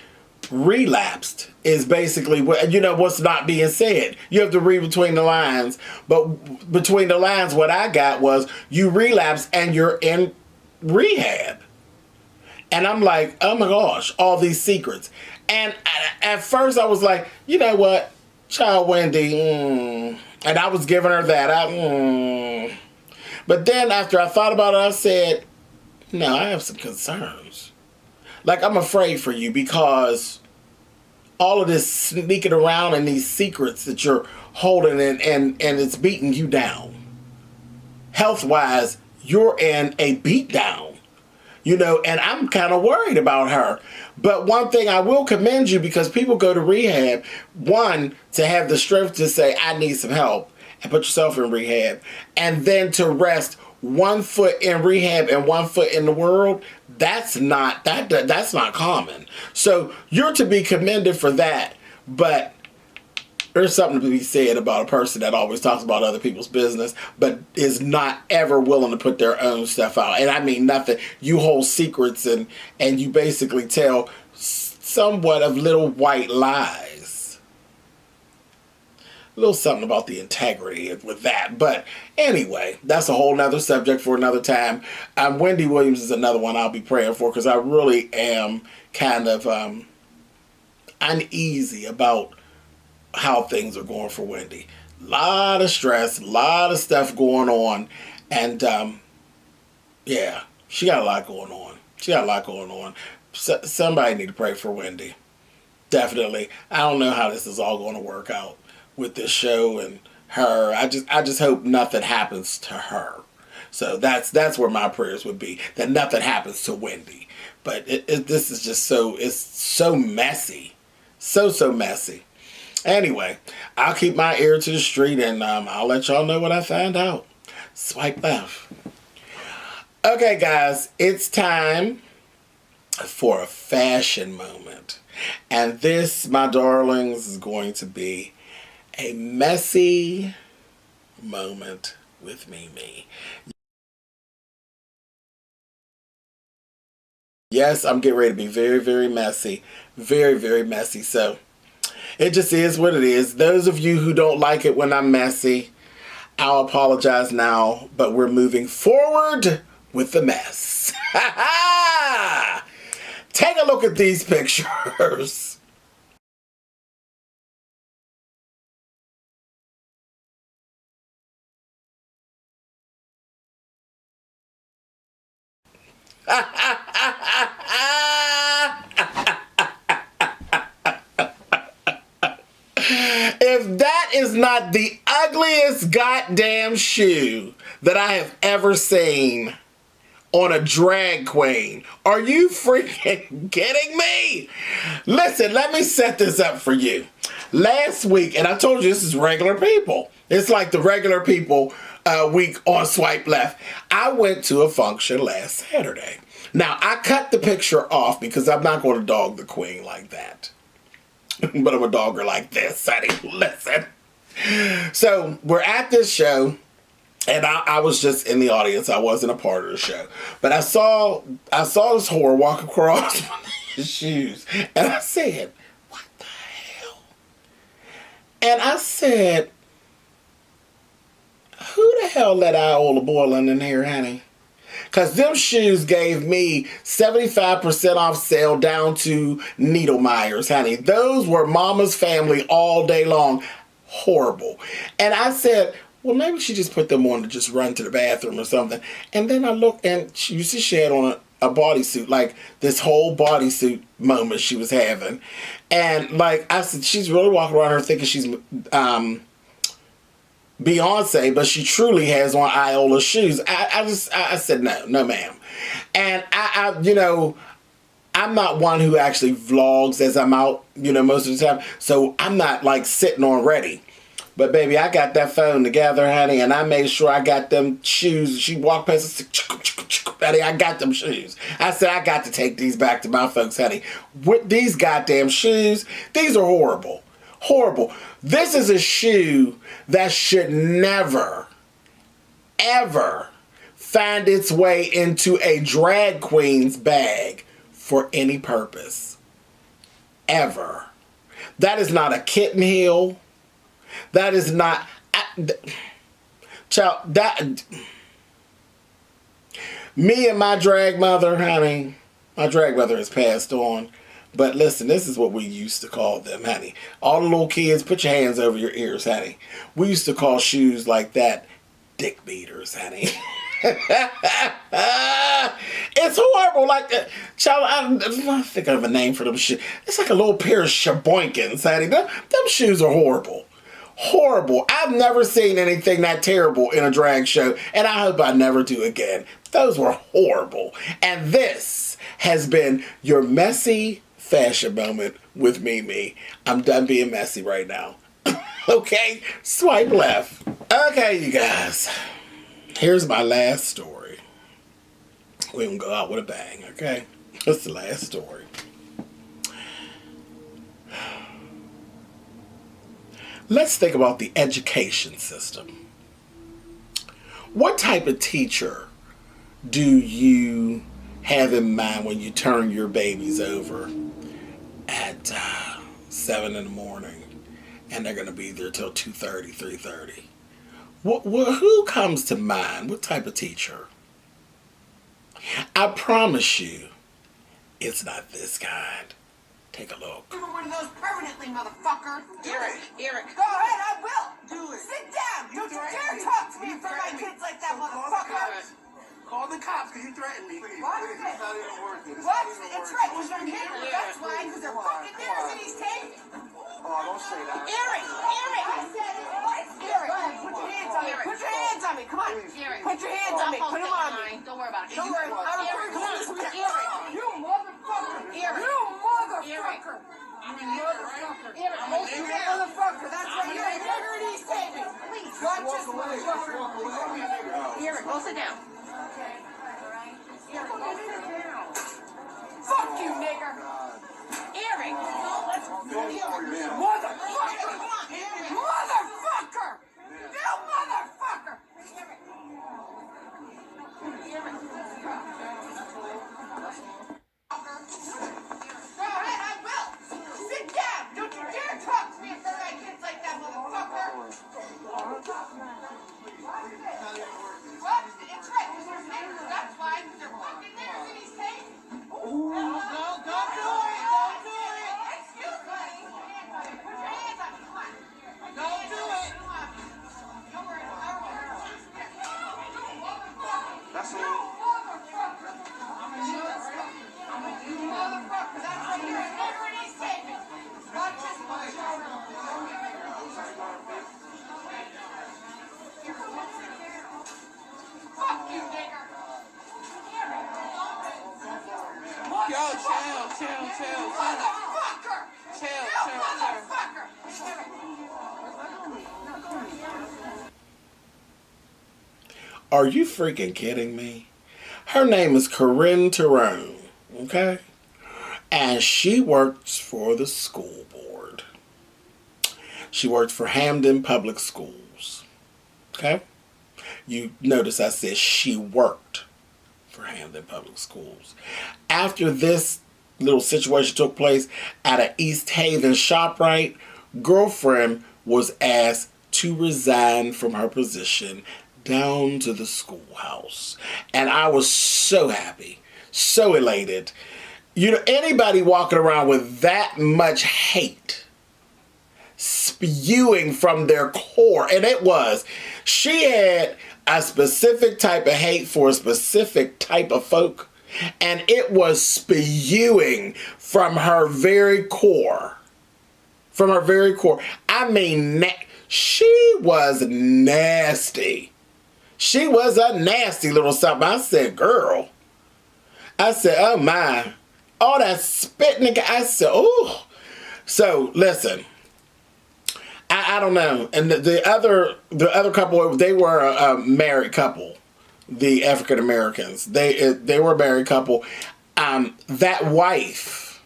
Speaker 1: relapsed, is basically what's not being said. You have to read between the lines. But between the lines, what I got was you relapsed and you're in rehab. And I'm like, oh my gosh, all these secrets. And at first I was like, you know what, child Wendy, and I was giving her that. But then after I thought about it, I said, no, I have some concerns. Like, I'm afraid for you, because all of this sneaking around and these secrets that you're holding and it's beating you down. Health-wise, you're in a beatdown, and I'm kind of worried about her. But one thing I will commend you, because people go to rehab, one, to have the strength to say, I need some help, and put yourself in rehab, and then to rest one foot in rehab and one foot in the world. That's not common. So you're to be commended for that. But there's something to be said about a person that always talks about other people's business, but is not ever willing to put their own stuff out. And I mean nothing. You hold secrets and you basically tell somewhat of little white lies. A little something about the integrity with that. But anyway, that's a whole nother subject for another time. Wendy Williams is another one I'll be praying for, because I really am kind of uneasy about how things are going for Wendy. A lot of stress, a lot of stuff going on. And yeah, she got a lot going on. Somebody need to pray for Wendy. Definitely. I don't know how this is all going to work out with this show and her. I just hope nothing happens to her. So that's where my prayers would be, that nothing happens to Wendy. But this is just it's so messy. So messy. Anyway, I'll keep my ear to the street, and I'll let y'all know what I find out. Swipe left. Okay, guys, it's time for a fashion moment. And this, my darlings, is going to be a messy moment with Mimi. Yes, I'm getting ready to be very, very messy. Very, very messy. So it just is what it is. Those of you who don't like it when I'm messy, I'll apologize now, but we're moving forward with the mess. Take a look at these pictures. If that is not the ugliest goddamn shoe that I have ever seen on a drag queen, are you freaking kidding me? Listen, let me set this up for you. Last week, and I told you this is regular people. It's like the regular people week on Swipe Left. I went to a function last Saturday. Now, I cut the picture off because I'm not going to dog the queen like that. But I'm a dogger like this, Sonny. Listen. So, we're at this show, and I was just in the audience. I wasn't a part of the show. But I saw this whore walk across his shoes, and I said, what the hell? And I said, who the hell let Iola Boylan in here, honey? Because them shoes gave me 75% off sale down to Needlemeyer's, honey. Those were Mama's Family all day long. Horrible. And I said, well, maybe she just put them on to just run to the bathroom or something. And then I looked, and you see she had on a bodysuit, like this whole bodysuit moment she was having. And like I said, she's really walking around her thinking she's Beyonce, but she truly has on Iola shoes. I said, no ma'am. And I'm not one who actually vlogs as I'm out, most of the time. So I'm not like sitting on ready. But baby, I got that phone together, honey, and I made sure I got them shoes. She walked past and said, honey, I got them shoes. I said, I got to take these back to my folks, honey. With these goddamn shoes, these are horrible. Horrible. This is a shoe that should never, ever find its way into a drag queen's bag for any purpose. Ever. That is not a kitten heel. That is not... Child, that... Me and my drag mother, honey, my drag mother has passed on. But listen, this is what we used to call them, honey. All the little kids, put your hands over your ears, honey. We used to call shoes like that dick beaters, honey. It's horrible. Like, child, I think of a name for them shit. It's like a little pair of sheboinkins, honey. Them shoes are horrible. Horrible. I've never seen anything that terrible in a drag show, and I hope I never do again. Those were horrible. And this has been your messy fashion moment with Mimi. I'm done being messy right now. Okay? Swipe left. Okay, you guys. Here's my last story. We're going to go out with a bang, okay? That's the last story. Let's think about the education system. What type of teacher do you have in mind when you turn your babies over at 7 in the morning and they're going to be there till 2:30, 3:30? Who comes to mind? What type of teacher? I promise you, it's not this kind. Take a look.
Speaker 4: You were one of those permanently, motherfucker.
Speaker 5: Eric.
Speaker 4: Go ahead, I will.
Speaker 5: Do it.
Speaker 4: Sit down.
Speaker 5: You
Speaker 4: Don't you
Speaker 5: threatened
Speaker 4: dare
Speaker 5: me.
Speaker 4: talk to me
Speaker 5: You
Speaker 4: in front of my
Speaker 5: threatened me.
Speaker 4: kids like that,
Speaker 5: So call the
Speaker 4: motherfucker.
Speaker 5: cops. Call the cops because you threatened me.
Speaker 3: Please,
Speaker 4: What?
Speaker 3: please, it's not even worth it.
Speaker 4: What? It's right, because you're here.
Speaker 5: Yeah.
Speaker 4: That's why, because they're fucking dinners and he's taped.
Speaker 3: Oh, don't say that.
Speaker 4: Eric. I said it. Eric, put your hands on me. Put your hands on me. Come on.
Speaker 5: Eric.
Speaker 4: Put your hands on me. Put them on me.
Speaker 5: Don't worry about it.
Speaker 4: Don't worry. I'm
Speaker 5: Eric,
Speaker 4: afraid
Speaker 5: come
Speaker 4: to
Speaker 5: on.
Speaker 4: this.
Speaker 5: Eric.
Speaker 4: You motherfucker.
Speaker 5: Eric.
Speaker 4: You motherfucker.
Speaker 5: I'm a nigger, right?
Speaker 4: Eric,
Speaker 5: I'm a
Speaker 4: you
Speaker 5: nigger.
Speaker 4: motherfucker. That's right. You're a nigger and he's taping. Please. Not just motherfucker.
Speaker 5: Eric, go sit down.
Speaker 4: Okay. Alright. Eric, go sit down. Fuck you, nigger.
Speaker 5: Eric.
Speaker 4: Motherfucker. Motherfucker. You motherfucker. Go ahead, I will. Sit down. Don't you dare talk to me in front of my kids like that, motherfucker. What? It's right, because there's neighbors. That's why, because they're fucking dinners and he's taped.
Speaker 5: Don't do it.
Speaker 4: Excuse me. Put your hands on me. Come on.
Speaker 5: Don't do it.
Speaker 4: Don't worry.
Speaker 3: That's
Speaker 4: You
Speaker 3: all.
Speaker 4: motherfucker. You motherfucker. That's right. You're a nigger and he's taping. Not just fuck you, nigger.
Speaker 5: Yo, chill.
Speaker 4: Motherfucker.
Speaker 5: Chill.
Speaker 4: You motherfucker.
Speaker 1: Are you freaking kidding me? Her name is Corinne Tyrone, okay? And she works for the school board. She works for Hamden Public Schools, okay? You notice I said she worked for Hamden Public Schools. After this little situation took place at an East Haven ShopRite, girlfriend was asked to resign from her position down to the schoolhouse. And I was so happy, so elated. You know, anybody walking around with that much hate spewing from their core, and it was, she had a specific type of hate for a specific type of folk, and it was spewing from her very core. From her very core. I mean, she was nasty. She was a nasty little something. I said, girl. I said, oh my. All that spit, nigga. I said, oh. So, listen. I don't know. And the other couple, they were a married couple. The African Americans, they were a married couple. That wife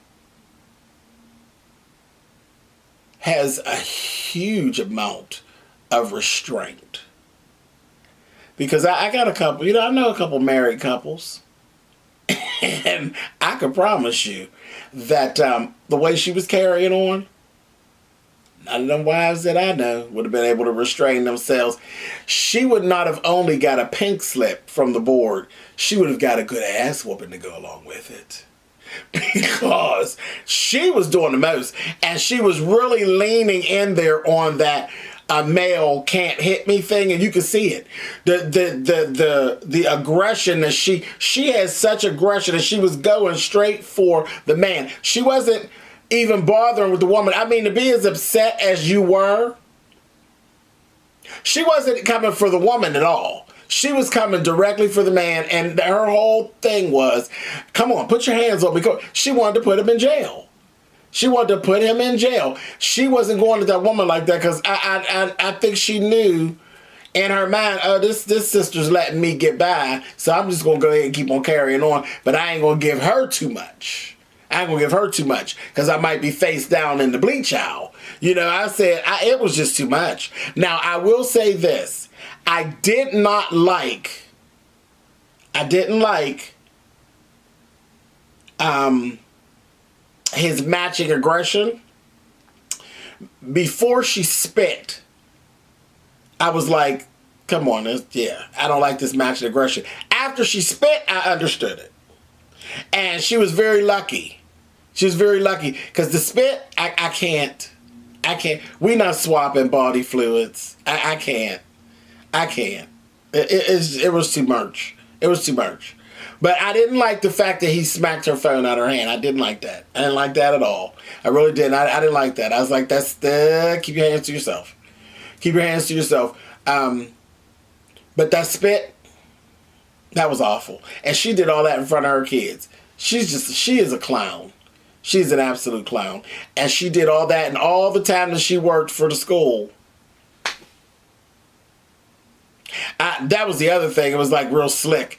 Speaker 1: has a huge amount of restraint. Because I got a couple, I know a couple married couples. And I can promise you that the way she was carrying on, none of them wives that I know would have been able to restrain themselves. She would not have only got a pink slip from the board, she would have got a good ass whooping to go along with it. Because she was doing the most. And she was really leaning in there on that male can't hit me thing, and you can see it. The aggression that she has such aggression, and she was going straight for the man. She wasn't even bothering with the woman. I mean, to be as upset as you were, she wasn't coming for the woman at all. She was coming directly for the man, and her whole thing was, come on, put your hands up, because she wanted to put him in jail. She wanted to put him in jail. She wasn't going to that woman like that because I think she knew in her mind, oh, this sister's letting me get by, so I'm just going to go ahead and keep on carrying on, but I ain't going to give her too much. I ain't going to give her too much because I might be face down in the bleach aisle. I said, it was just too much. Now, I will say this. I didn't like his matching aggression. Before she spit, I was like, come on, I don't like this matching aggression. After she spit, I understood it. And she was very lucky. She was very lucky because the spit, I can't. We not swapping body fluids. I can't. It was too much. It was too much. But I didn't like the fact that he smacked her phone out of her hand. I didn't like that. I didn't like that at all. I really didn't. I didn't like that. I was like, keep your hands to yourself. Keep your hands to yourself. But that spit, that was awful. And she did all that in front of her kids. She is a clown. She's an absolute clown. And she did all that, and all the time that she worked for the school. That was the other thing. It was like real slick.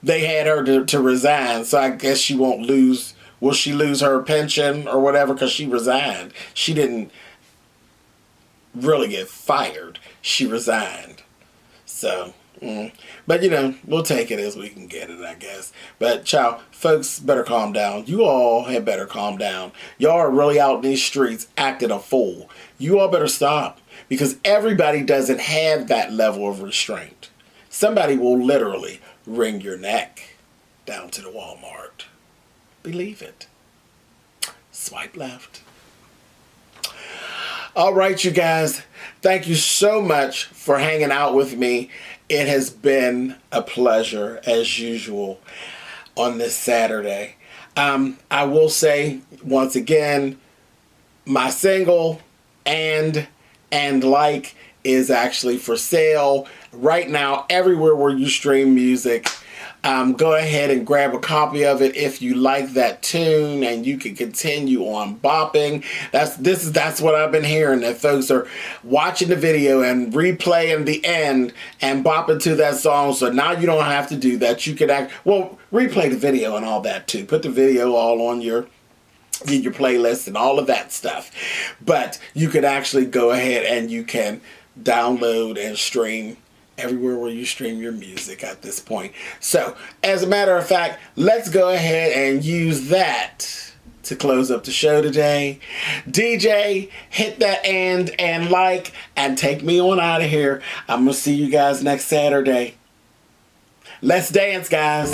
Speaker 1: They had her to resign, so I guess she won't lose. Will she lose her pension or whatever because she resigned? She didn't really get fired. She resigned. So, but we'll take it as we can get it, I guess. But child, folks better calm down. You all had better calm down. Y'all are really out in these streets acting a fool. You all better stop because everybody doesn't have that level of restraint. Somebody will literally wring your neck down to the Walmart. Believe it. Swipe left. All right, you guys. Thank you so much for hanging out with me. It has been a pleasure, as usual, on this Saturday. I will say, once again, my single, and Like, is actually for sale right now everywhere where you stream music. Go ahead and grab a copy of it if you like that tune, and you can continue on bopping. That's what I've been hearing, that folks are watching the video and replaying the end and bopping to that song. So now you don't have to do that. You can replay the video and all that too. Put the video all on your playlist and all of that stuff. But you could actually go ahead and you can download and stream everywhere where you stream your music at this point. So, as a matter of fact, let's go ahead and use that to close up the show today. DJ, hit that and like, and take me on out of here. I'm going to see you guys next Saturday. Let's dance, guys.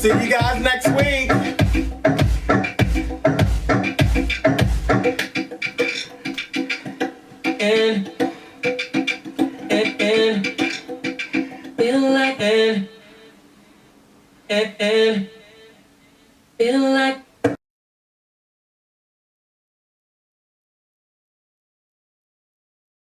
Speaker 1: See you guys next week.
Speaker 2: Feel like